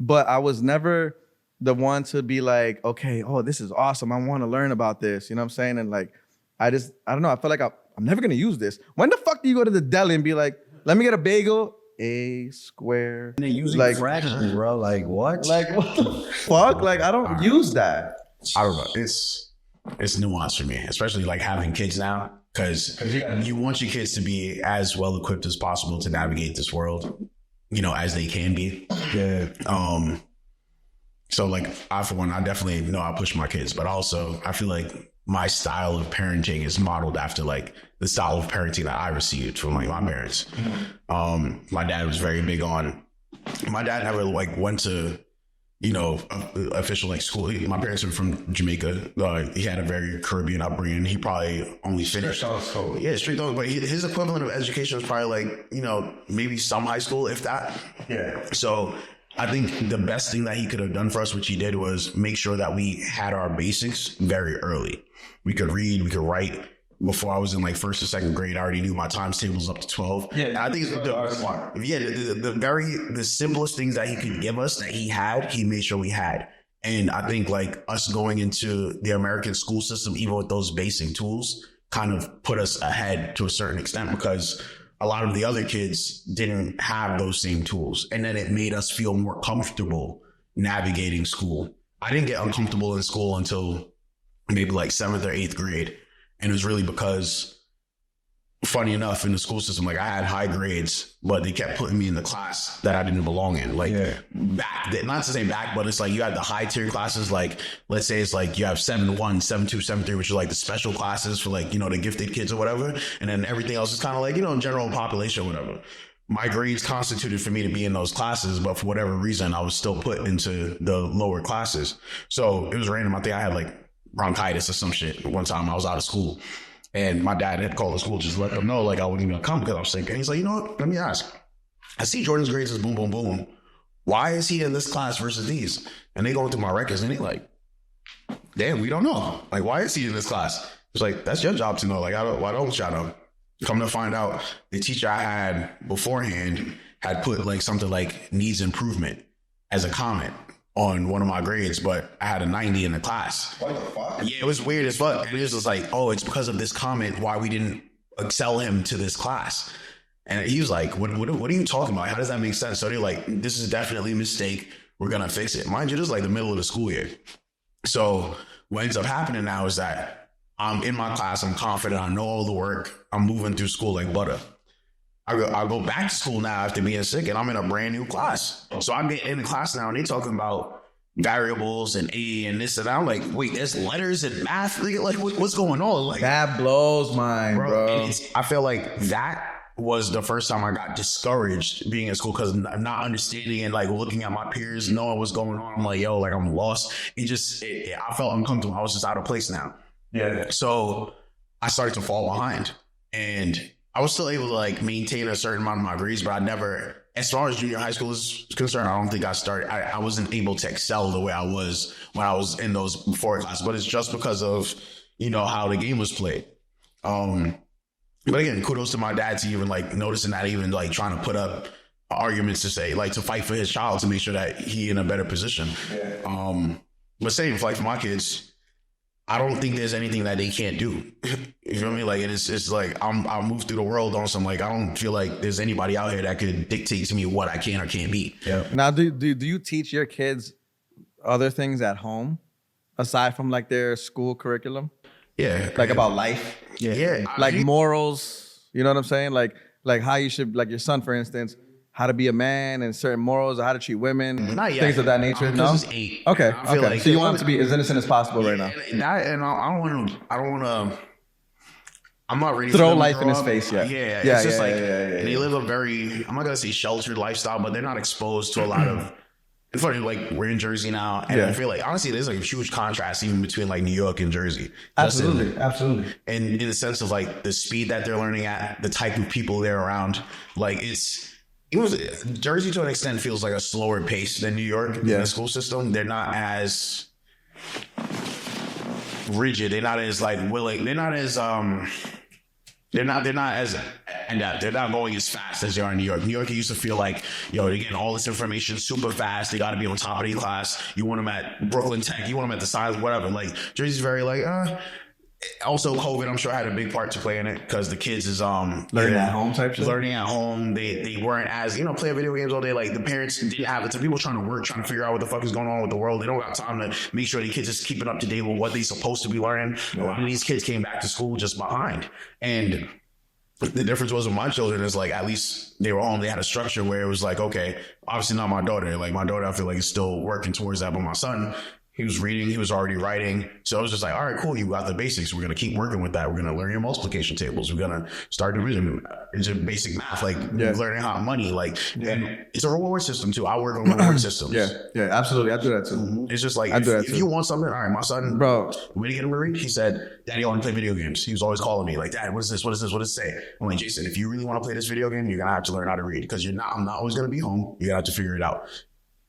But I was never the one to be like, okay, oh, this is awesome. I want to learn about this. You know what I'm saying? And like, I don't know. I feel like I'm never going to use this. When the fuck do you go to the deli and be like, let me get a bagel, a square? And they using like, fractions, bro. Like what? like, what the fuck? Like, I don't use that. I don't know. It's nuanced for me, especially like having kids now, because you want your kids to be as well equipped as possible to navigate this world, as they can be. Yeah. So like I, for one, I definitely know I push my kids, but also I feel like my style of parenting is modeled after like the style of parenting that I received from like my parents. My dad was very big on. My dad never like went to official like school. My parents were from Jamaica. He had a very Caribbean upbringing. He probably only finished straight on. But his equivalent of education was probably like maybe some high school, if that. Yeah. So I think the best thing that he could have done for us, which he did, was make sure that we had our basics very early. We could read, we could write. Before I was in like first or second grade, I already knew my times tables up to 12. Yeah, and I think the simplest things that he could give us that he made sure we had. And I think like us going into the American school system, even with those basic tools, kind of put us ahead to a certain extent, because a lot of the other kids didn't have those same tools. And then it made us feel more comfortable navigating school. I didn't get uncomfortable in school until maybe like 7th or 8th grade. And it was really because, funny enough, in the school system, like I had high grades, but they kept putting me in the class that I didn't belong in. Like back, not to say back, but it's like you had the high tier classes. Like let's say it's like you have 7-1, 7-2, 7-3, which are like the special classes for like, you know, the gifted kids or whatever. And then everything else is kind of like, you know, general population or whatever. My grades constituted for me to be in those classes, but for whatever reason, I was still put into the lower classes. So it was random. I think I had like bronchitis or some shit one time. I was out of school. And my dad had called the school just to let them know, like, I wasn't even gonna come because I was sick. And he's like, you know what? Let me ask. I see Jordan's grades is boom, boom, boom. Why is he in this class versus these? And they going through my records and they like, damn, we don't know. Like, why is he in this class? It's like, that's your job to know. Like, why don't y'all know? Come to find out, the teacher I had beforehand had put like something like needs improvement as a comment on one of my grades, but I had a 90 in the class. What the fuck? Yeah, it was weird as fuck. And it was just like, oh, it's because of this comment why we didn't excel him to this class. And he was like, what are you talking about? How does that make sense? So they're like, this is definitely a mistake. We're going to fix it. Mind you, this is like the middle of the school year. So what ends up happening now is that I'm in my class. I'm confident. I know all the work. I'm moving through school like butter. I go back to school now after being sick, and I'm in a brand new class. So I get in the class now, and they talking about variables and A and this and that. I'm like, wait, there's letters and math? Like, what's going on? Like, That blows mine, bro. I feel like that was the first time I got discouraged being in school because I'm not understanding and like looking at my peers, knowing what's going on. I'm like, yo, like I'm lost. I felt uncomfortable. I was just out of place now. Yeah. So I started to fall behind, and I was still able to like maintain a certain amount of my grades, but I never, as far as junior high school is concerned, I don't think I wasn't able to excel the way I was when I was in those before classes, but it's just because of, you know, how the game was played. But again, kudos to my dad to even like noticing that, even like trying to put up arguments to say, like to fight for his child to make sure that he in a better position. Yeah. But same, like for my kids, I don't think there's anything that they can't do. You feel me? Like it's like I'll move through the world on some, like I don't feel like there's anybody out here that could dictate to me what I can or can't be. Yeah. Now, do you teach your kids other things at home aside from like their school curriculum? Yeah. Like about life? Yeah. Like morals, you know what I'm saying? Like how you should, like your son, for instance, how to be a man and certain morals, or how to treat women, not yet. Things of that nature. No, he's 8. Okay. I feel like so you want him to be as innocent as possible right now. I don't want to. I'm not ready Throw to life in his face yet. Yeah. It's just like they live a very, I'm not gonna say sheltered lifestyle, but they're not exposed to a lot of. It's funny, like we're in Jersey now, and I feel like honestly, there's like a huge contrast even between like New York and Jersey. Absolutely. And in the sense of like the speed that they're learning at, the type of people they're around, like Jersey to an extent feels like a slower pace than New York in the school system. They're not as rigid. They're not as like willing. They're not as They're not as they're not going as fast as they are in New York. New York, you used to feel like, yo, they're getting all this information super fast. They got to be on top of their class. You want them at Brooklyn Tech. You want them at the science, whatever. Like Jersey's very like, Also, COVID, I'm sure, had a big part to play in it because the kids is learning at home type shit. Learning at home, they weren't as playing video games all day. Like the parents didn't have it. So people trying to work, trying to figure out what the fuck is going on with the world. They don't got time to make sure the kids is keeping up to date with what they supposed to be learning. A lot of these kids came back to school just behind, and the difference was with my children is like at least they were home. They had a structure where it was like, okay, obviously not my daughter. Like my daughter, I feel like is still working towards that, but my son. He was reading, he was already writing. So it was just like, all right, cool, you got the basics. We're going to keep working with that. We're going to learn your multiplication tables. We're going to start division. It's just basic math, like learning how money, and it's a reward system too. I work on reward systems. Yeah, absolutely. I do that too. It's just like, if you want something, all right, my son, when he get him to read, he said, Daddy, I want to play video games. He was always calling me like, Dad, what is this? What is this? What does it say? I'm like, Jason, if you really want to play this video game, you're going to have to learn how to read because I'm not always going to be home. You're going to have to figure it out.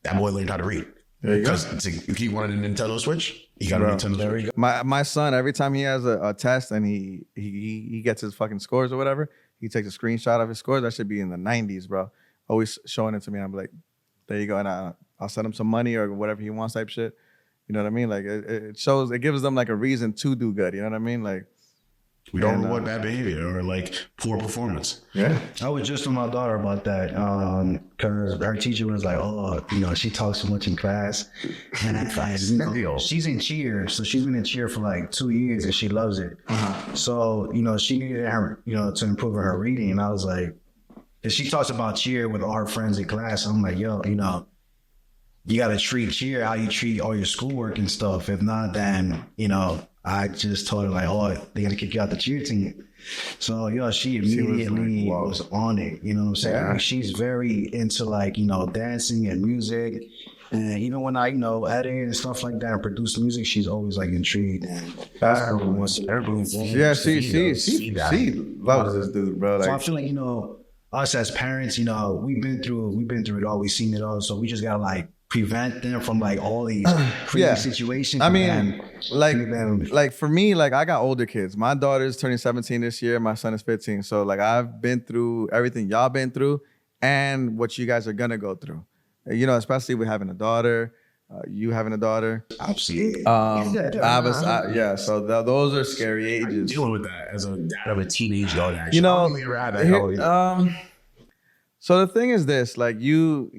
That boy learned how to read. Because if he wanted a Nintendo Switch, he got a Nintendo Switch. My son, every time he has a test and he gets his fucking scores or whatever, he takes a screenshot of his scores. That should be in the 90s, bro. Always showing it to me. I'm like, there you go. And I'll send him some money or whatever he wants type shit. You know what I mean? Like it shows, it gives them like a reason to do good. You know what I mean? Like We don't reward bad behavior or like poor performance. Yeah. I was just with my daughter about that, because her teacher was like, "Oh, she talks too much in class," and she's in cheer, so she's been in cheer for like 2 years and she loves it. So she needed her, to improve her reading, and I was like, and she talks about cheer with all her friends in class. I'm like, yo, you got to treat cheer how you treat all your schoolwork and stuff. If not, then I just told her like, oh, they're gonna kick you out the cheer team. So she immediately was on it. You know what I'm saying? Yeah. Like, she's very into like dancing and music, and even when I edit and stuff like that and produce music, she's always like intrigued. And everyone wants to. Yeah, she loves this dude, bro. So I Like, feel like us as parents, we've been through it all, we've seen it all. So we just gotta like prevent them from like all these crazy situations. I mean, and like for me, like I got older kids. My daughter's turning 17 this year. My son is 15. So like I've been through everything y'all been through and what you guys are gonna go through. Especially with having a daughter, you having a daughter. Absolutely. So those are scary ages. Dealing with that as a dad of a teenage daughter. Actually. So the thing is this, like you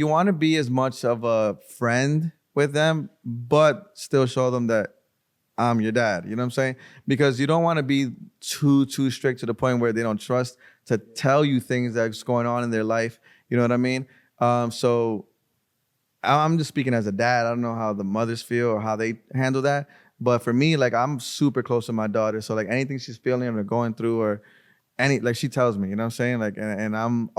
want to be as much of a friend with them, but still show them that I'm your dad. You know what I'm saying? Because you don't want to be too strict to the point where they don't trust to tell you things that's going on in their life. You know what I mean? So I'm just speaking as a dad. I don't know how the mothers feel or how they handle that. But for me, like I'm super close to my daughter. So like anything she's feeling or going through or like she tells me, you know what I'm saying? Like, and I'm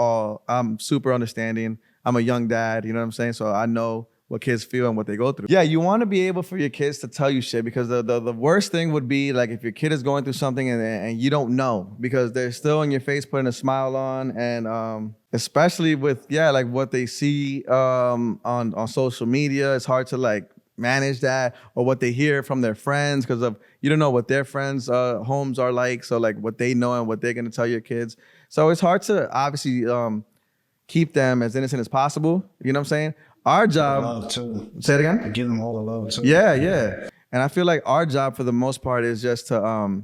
super understanding. I'm a young dad, you know what I'm saying? So I know what kids feel and what they go through. Yeah, you want to be able for your kids to tell you shit, because the worst thing would be like if your kid is going through something and you don't know, because they're still in your face putting a smile on, and especially with like what they see on social media, it's hard to like manage that, or what they hear from their friends, because of you don't know what their friends' homes are like, so like what they know and what they're gonna tell your kids. So it's hard to obviously keep them as innocent as possible. You know what I'm saying? Our job. Love too. Say it again. Give them all the love too. Yeah. And I feel like our job for the most part is just to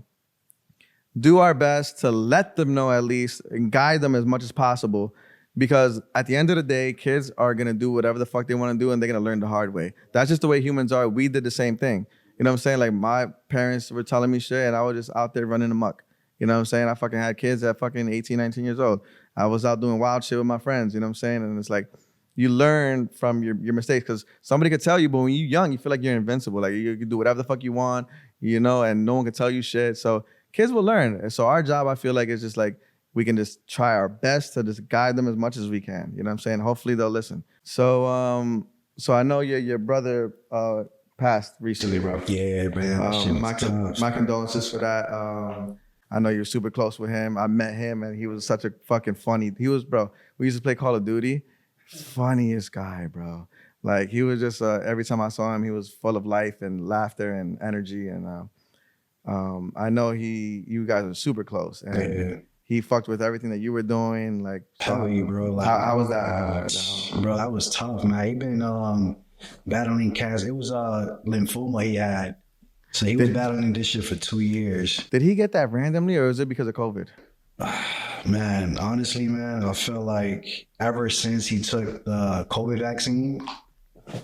do our best to let them know at least and guide them as much as possible. Because at the end of the day, kids are going to do whatever the fuck they want to do, and they're going to learn the hard way. That's just the way humans are. We did the same thing. You know what I'm saying? Like my parents were telling me shit and I was just out there running amok. You know what I'm saying? I fucking had kids at fucking 18, 19 years old. I was out doing wild shit with my friends. You know what I'm saying? And it's like, you learn from your mistakes, because somebody could tell you, but when you're young, you feel like you're invincible. Like you can do whatever the fuck you want, and no one can tell you shit. So kids will learn. And so our job, I feel like, is just like, we can just try our best to just guide them as much as we can. You know what I'm saying? Hopefully they'll listen. So so I know your brother passed recently, bro. Yeah, man. My condolences for that. I know you're super close with him. I met him and he was such a fucking funny. We used to play Call of Duty. Funniest guy, bro. Like he was just every time I saw him, he was full of life and laughter and energy. And I know you guys are super close. And he fucked with everything that you were doing. Like, tell you, bro. Like, how was that? Bro, that was tough, man. He been battling cancer. It was lymphoma he had. So he was battling this shit for 2 years. Did he get that randomly, or is it because of COVID? Man, honestly, man, I feel like ever since he took the COVID vaccine,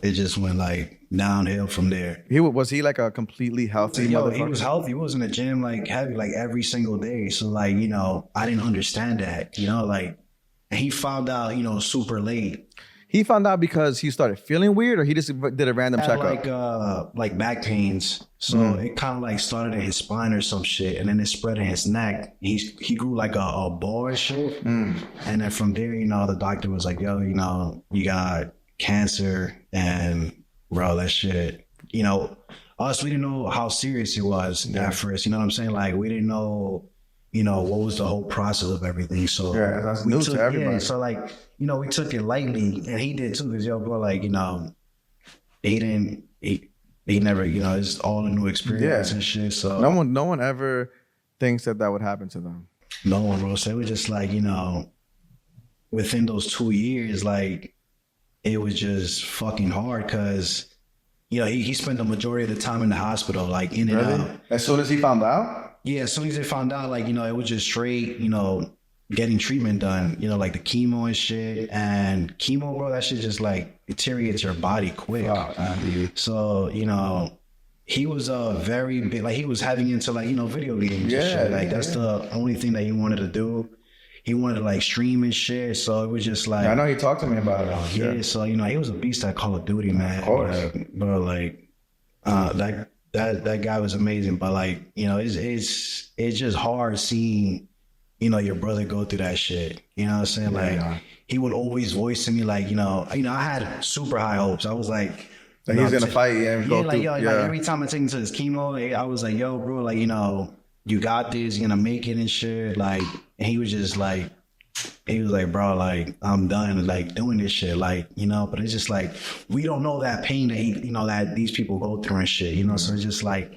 it just went like downhill from there. Was he like a completely healthy motherfucker? He was healthy. He was in the gym like heavy, like every single day. So like, I didn't understand that, and he found out, super late. He found out because he started feeling weird, or he just did a random checkup? Like back pains. So it kind of like started in his spine or some shit, and then it spread in his neck. He grew like a ball and shit. And then from there, the doctor was like, yo, you got cancer. And bro, that shit, us, we didn't know how serious it was at first. You know what I'm saying? Like we didn't know, what was the whole process of everything. So that's new to everybody. Yeah, so like, we took it lightly, and he did too, because bro, like, he never, it's all a new experience and shit. So no one ever thinks that would happen to them. No one, bro. So it was just like, within those 2 years, like, it was just fucking hard, because, he spent the majority of the time in the hospital, like in and out. As soon as he found out? Yeah, as soon as they found out, like, it was just straight, getting treatment done, like the chemo and shit. And chemo, bro, that shit just like deteriorates your body quick. So, he was very big, like he was heavy into like, video games and shit. Like that's the only thing that he wanted to do. He wanted to like stream and shit. So it was just like, I know he talked to me about it. Yeah, so he was a beast at Call of Duty, man. Of course. But like that guy was amazing. But like, it's just hard seeing, your brother go through that shit. You know what I'm saying? Like he would always voice to me like, I had super high hopes. I was like, he's gonna fight and go through. Like every time I take him to his chemo, I was like, yo, bro, like, you got this, you're gonna make it and shit. Like, and he was just like, bro, like, I'm done, like, doing this shit, like, but it's just like, we don't know that pain that that these people go through and shit, so it's just like,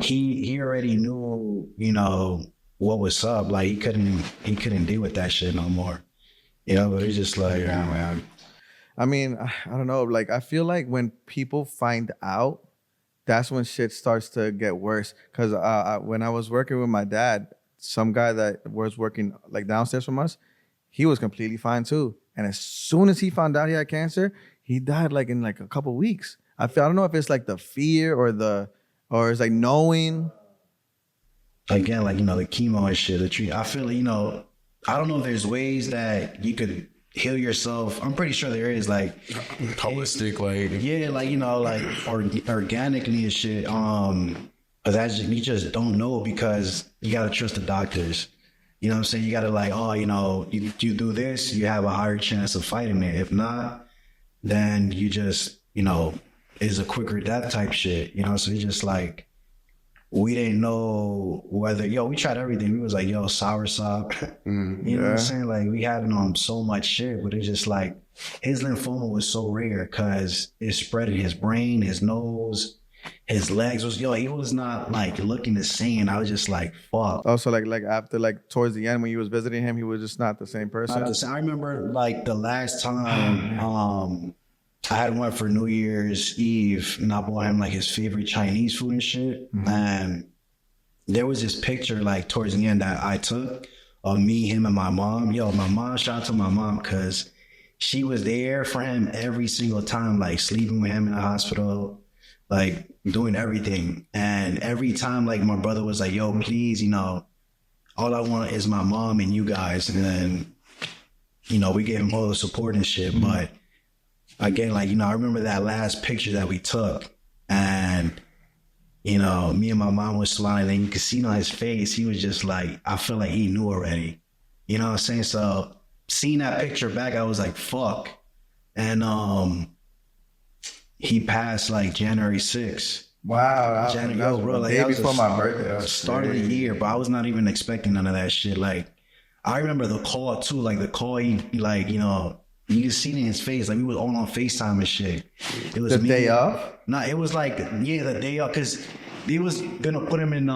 he already knew, what was up, like, he couldn't deal with that shit no more, but it's just like, man. I mean, I don't know, like, I feel like when people find out, that's when shit starts to get worse. Because when I was working with my dad, some guy that was working like downstairs from us, he was completely fine too. And as soon as he found out he had cancer, he died like in like a couple weeks. I don't know if it's like the fear or it's like knowing. Again, like, the chemo and shit, the treatment. I feel like, I don't know if there's ways that you could heal yourself. I'm pretty sure there is, like holistic, like like organically and shit. But that's you just don't know because you gotta trust the doctors. You know what I'm saying? You gotta like, you do this, you have a higher chance of fighting it. If not, then you just, it's a quicker death type shit. So it's just like, we didn't know whether, we tried everything. We was like, soursop. You know what I'm saying? Like, we had so much shit, but it's just like, his lymphoma was so rare because it spread in his brain, his nose, his legs was, he was not like looking the same. I was just like, fuck. Also, like after, like towards the end when you was visiting him, he was just not the same person. I remember like the last time, I had went for New Year's Eve and I bought him like his favorite Chinese food and shit. And there was this picture like towards the end that I took of me, him, and my mom. My mom, shout out to my mom because she was there for him every single time, like sleeping with him in the hospital, like doing everything. And every time like my brother was like, yo, please, all I want is my mom and you guys. And then, we gave him all the support and shit. But again, like, I remember that last picture that we took and, me and my mom was smiling and you could see on his face, he was just like, I feel like he knew already. You know what I'm saying? So seeing that picture back, I was like, fuck. And he passed like January 6th. Wow. Bro, like, day before my birthday. Start of the year, but I was not even expecting none of that shit. Like, I remember the call too, like the call, he like, you can see it in his face. Like, we was all on FaceTime and shit. It was the day of? Nah, it was like, the day of. Because he was going to put him in,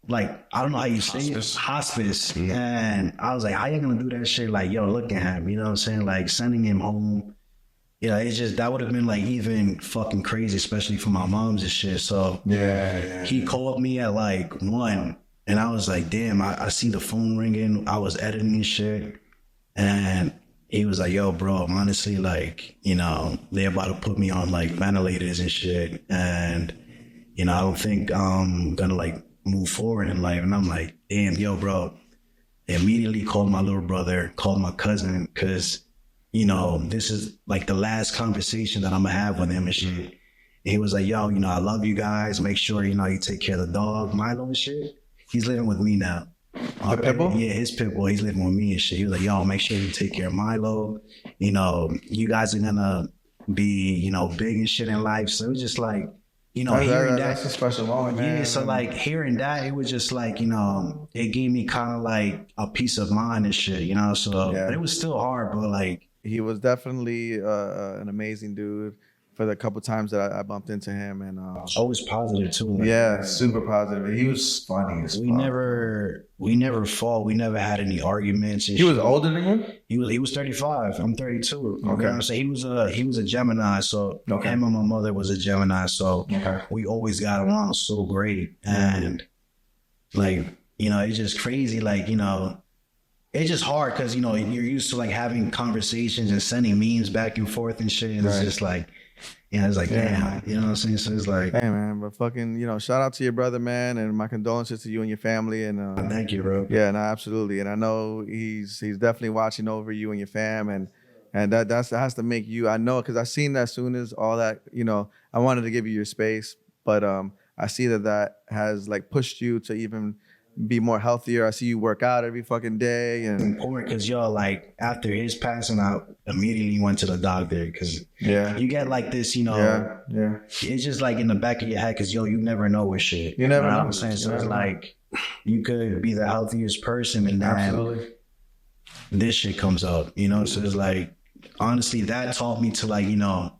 like, I don't know how you say it. Hospice. And I was like, how you going to do that shit? Like, yo, look at him. You know what I'm saying? Like, sending him home. It's just, that would have been like even fucking crazy, especially for my moms and shit. So he called me at like 1. And I was like, damn, I see the phone ringing. I was editing shit. And he was like, yo, bro, honestly, like, they about to put me on like ventilators and shit. And, I don't think I'm gonna like move forward in life. And I'm like, damn, yo, bro. Immediately called my little brother, called my cousin, because, this is like the last conversation that I'm gonna have with him and shit. And he was like, yo, I love you guys. Make sure, you take care of the dog, Milo and shit. He's living with me now. The pit bull? Yeah, his pit bull. He's living with me and shit. He was like, yo, make sure you take care of Milo. You guys are gonna be, big and shit in life. So it was just like, hearing that. That's a special moment, man. Yeah, so like hearing that, it was just like, it gave me kind of like a peace of mind and shit, So, but it was still hard, but like. He was definitely an amazing dude for the couple times that I bumped into him. And always positive too. Like, super positive. He was funny as fuck. We never fought. We never had any arguments. He was older than you? He was 35. I'm 32. Okay. So he was a Gemini. So him and my mother was a Gemini. So we always got along so great. And like, you know, it's just crazy. Like, you know, it's just hard because, you know, you're used to like having conversations and sending memes back and forth and shit. And it's just like, yeah, it's like, damn, you know what I'm saying? So it's like, Hey man, but fucking, you know, shout out to your brother, man, and my condolences to you and your family. And thank you, bro. yeah, no, absolutely. And I know he's definitely watching over you and your fam, and that has to make you. I know because I seen that as soon as all that, you know, I wanted to give you your space, but I see that has like pushed you to even be more healthier. I see you work out every fucking day, and Important because y'all, like, after his passing out, immediately went to the doctor because you get like this, you know, it's just like in the back of your head because you never know with shit. You never know know. what I'm saying? So it's like you could be the healthiest person and then this shit comes out, you know? So it's like, honestly, that taught me to, like, you know,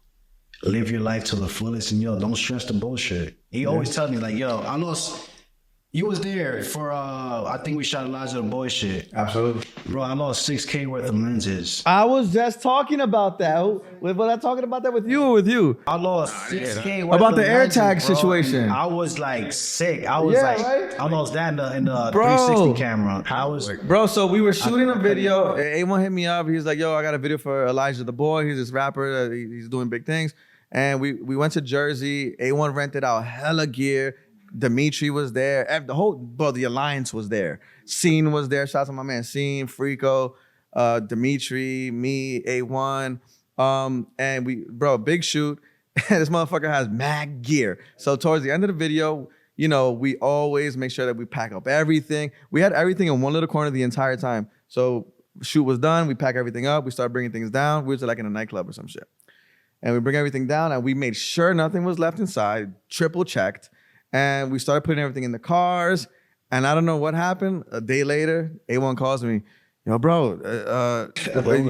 live your life to the fullest and don't stress the bullshit. He always tells me like, yo, I lost. You was there for, I think we shot Elijah the Boy shit. absolutely. Bro, I lost 6K worth of lenses. I was just talking about that. Was I talking about that with you or with you? I lost 6K worth About of the lenses, AirTag bro. situation. I was like sick. I was right? I lost that in the Bro. 360 camera. I was, Bro, so we were shooting a video. A1 hit me up. He's like, yo, I got a video for Elijah the Boy. He's this rapper. He's doing big things. And we went to Jersey. A1 rented out hella gear. Dimitri was there. The Alliance was there. Scene was there. Shout out to my man Scene, Frico, Dimitri, me, A1. And big shoot. And this motherfucker has mad gear. So towards the end of the video, you know, we always make sure that we pack up everything. We had everything in one little corner the entire time. So shoot was done. We pack everything up. We start bringing things down. We were like in a nightclub or some shit. And we bring everything down and we made sure nothing was left inside, triple checked. And we started putting everything in the cars. And I don't know what happened. A day later, A1 calls me. Yo, bro,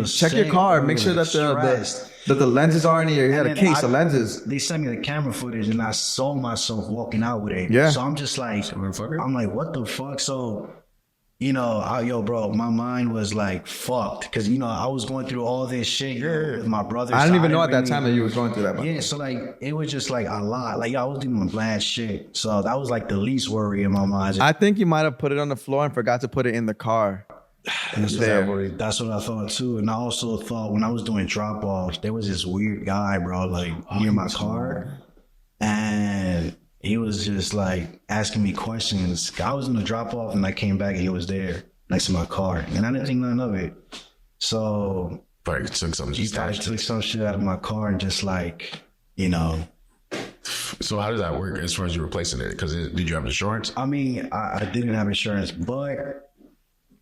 check your car. Make sure that the lenses are in here. You had a case of lenses. They sent me the camera footage and I saw myself walking out with it. Yeah. So I'm just like, I'm like, what the fuck? So, you know, bro, my mind was like fucked because, you know, I was going through all this shit with my brother. I didn't even know at that time that you was going through that. Yeah, so like it was just like a lot. Like I was dealing with bad shit. So that was like the least worry in my mind. I think you might have put it on the floor and forgot to put it in the car. That's what I thought too. And I also thought when I was doing drop-offs, there was this weird guy, bro, like near my car. And he was just like asking me questions. I was in the drop-off and I came back and he was there next to my car. And I didn't think none of it. So Probably took something. he probably took some shit out of my car and just like, you know. So how does that work as far as you replacing it? Because did you have insurance? I mean, I didn't have insurance, but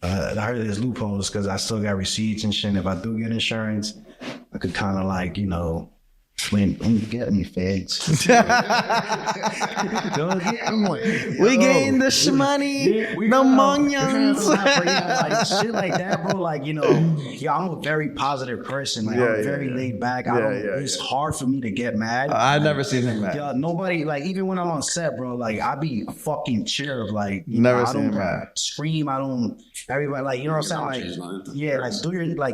I heard there's loopholes because I still got receipts and shit. And if I do get insurance, I could kind of like, you know, don't get me feds. We gained the shmoney, the monions. Like shit like that, bro. Like, you know, I'm a very positive person. Like I'm very laid back. It's hard for me to get mad. I've never seen him mad. Yeah, nobody, like, even when I'm on set, bro, like I be fucking chill. Like, Never I seen don't him mad. scream. I don't. Everybody, like, you know what I'm saying? Like, yeah, like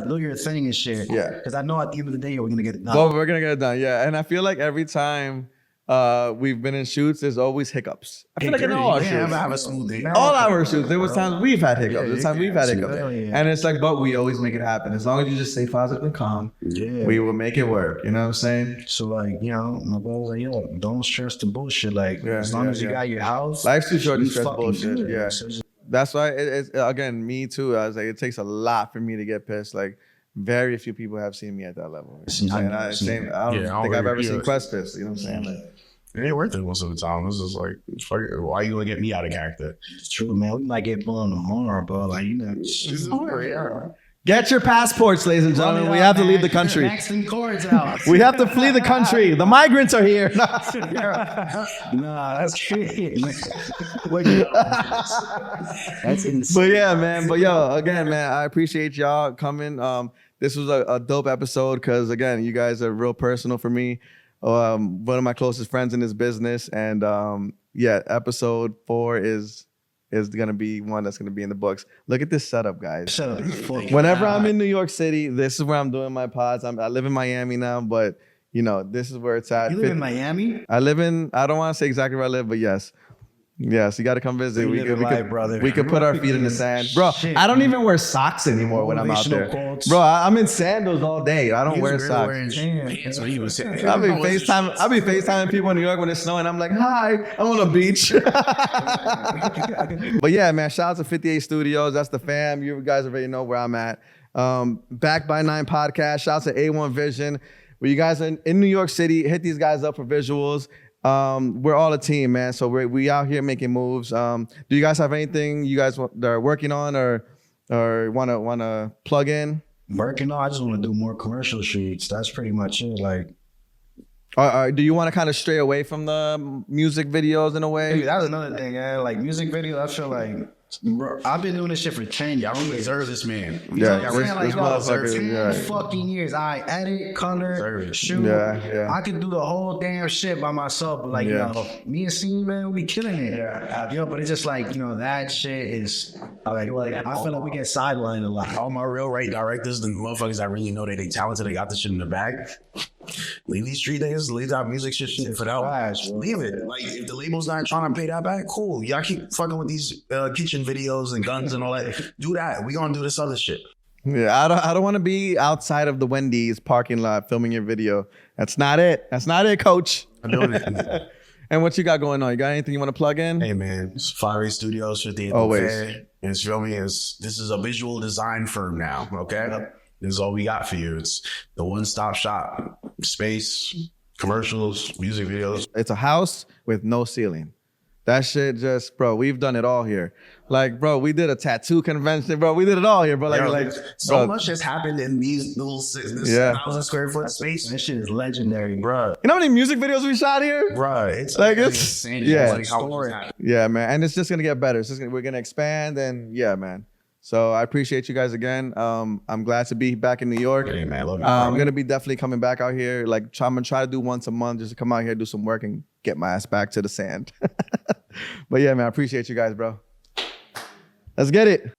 do your thing and shit. Yeah. Because I know at the end of the day we're gonna get it done. Well, we're gonna get it done, yeah. And I feel like every time we've been in shoots, there's always hiccups. I feel like in all our shoots. I have a smooth day. All our shoots, there was times we've had hiccups. There's times we've had hiccups. Yeah. And it's like, but we always make it happen. As long as you just stay positive and calm, we will make it work. You know what I'm saying? So, like, you know, my brother's like, yo, don't stress the bullshit. Like, as long as you got your house, life's too short to you stress fucking bullshit. good. Yeah. So just, That's why it's again, me too. I was like, it takes a lot for me to get pissed. Like, very few people have seen me at that level. You know what I'm saying? I don't think I've ever seen Quest pissed. You know what I'm saying? Like, It ain't worth it most of the time. It's just like, fuck it, why you gonna get me out of character? it's true, man. We might get blown tomorrow, bro. Like, you know, get your passports, ladies and gentlemen. We have to leave the country. Maxing cords out. We have to flee the country. The migrants are here. Nah, that's crazy. That's insane. But yeah, man. But yo, again, man, I appreciate y'all coming. This was a dope episode because again, you guys are real personal for me. One of my closest friends in this business, and yeah, episode 4 is gonna be one that's gonna be in the books. Look at this setup, guys. Shut up. Whenever I'm in New York City, this is where I'm doing my pods. I live in Miami now, but you know, this is where it's at. You live in Miami? I don't want to say exactly where I live, but yes. Yes, you got to come visit. We live life, brother. We could put our feet in the sand, bro. Shit, I don't even wear socks anymore when I'm out there, Quotes. bro. I'm in sandals all day. I don't He was wear really socks. wearing pants when he was sitting. I be FaceTiming people in New York when it's snowing. I'm like, hi, I'm on the beach. But yeah, man, shout out to 58 Studios. That's the fam. You guys already know where I'm at. Backed by 9 podcast. Shout out to A1vision. When you guys are in New York City, hit these guys up for visuals. We're all a team, man. So we out here making moves. Do you guys have anything you guys that are working on or wanna plug in? Working on, I just want to do more commercial shoots. That's pretty much it. Like, Do you want to kind of stray away from the music videos in a way? dude, that's another thing, man. Like music videos, I feel like, bro, I've been doing this shit for 10 years. Y'all don't deserve this man. Yeah, I'm saying, like, this yo, motherfucker. 10 Yeah. fucking years. I edit, color, Service. shoot. Yeah. I could do the whole damn shit by myself. But like, Yeah. you know, me and C, man, we be killing it. Yeah. Yo, but it's just like, you know, that shit is like I feel like we get sidelined a lot. All my real right directors, the motherfuckers that really know they talented, they got this shit in the bag. Leave these street niggas, leave that music shit for that. Trash, bro. Leave it. Like, if the label's not trying to pay that back, cool. Y'all keep fucking with these kitchen videos and guns and all that. Do that. We gonna do this other shit. Yeah, I don't want to be outside of the Wendy's parking lot filming your video. That's not it. That's not it, coach. I'm doing it. And what you got going on? You got anything you want to plug in? Hey man, it's 58 Studios for the Always. And it's feel me, this is a visual design firm now. Okay. Yep. This is all we got for you. It's the one-stop shop. Space, commercials, music videos. It's a house with no ceiling. That shit just, bro, we've done it all here. Like, bro, we did a tattoo convention, bro. We did it all here, bro. Like, Yo, like so bro, much has happened in these little this Yeah. 1,000 square foot space. This shit is legendary, Bruh. You know how many music videos we shot here? Bruh, it's Like, it's- insane. yeah. Like how much has happened. Yeah, man. And it's just gonna get better. We're gonna expand, and yeah, man. So I appreciate you guys again. I'm glad to be back in New York. Hey man, love you. I'm gonna be definitely coming back out here. Like, I'm gonna try to do once a month, just to come out here, do some work, and get my ass back to the sand. But yeah, man, I appreciate you guys, bro. Let's get it.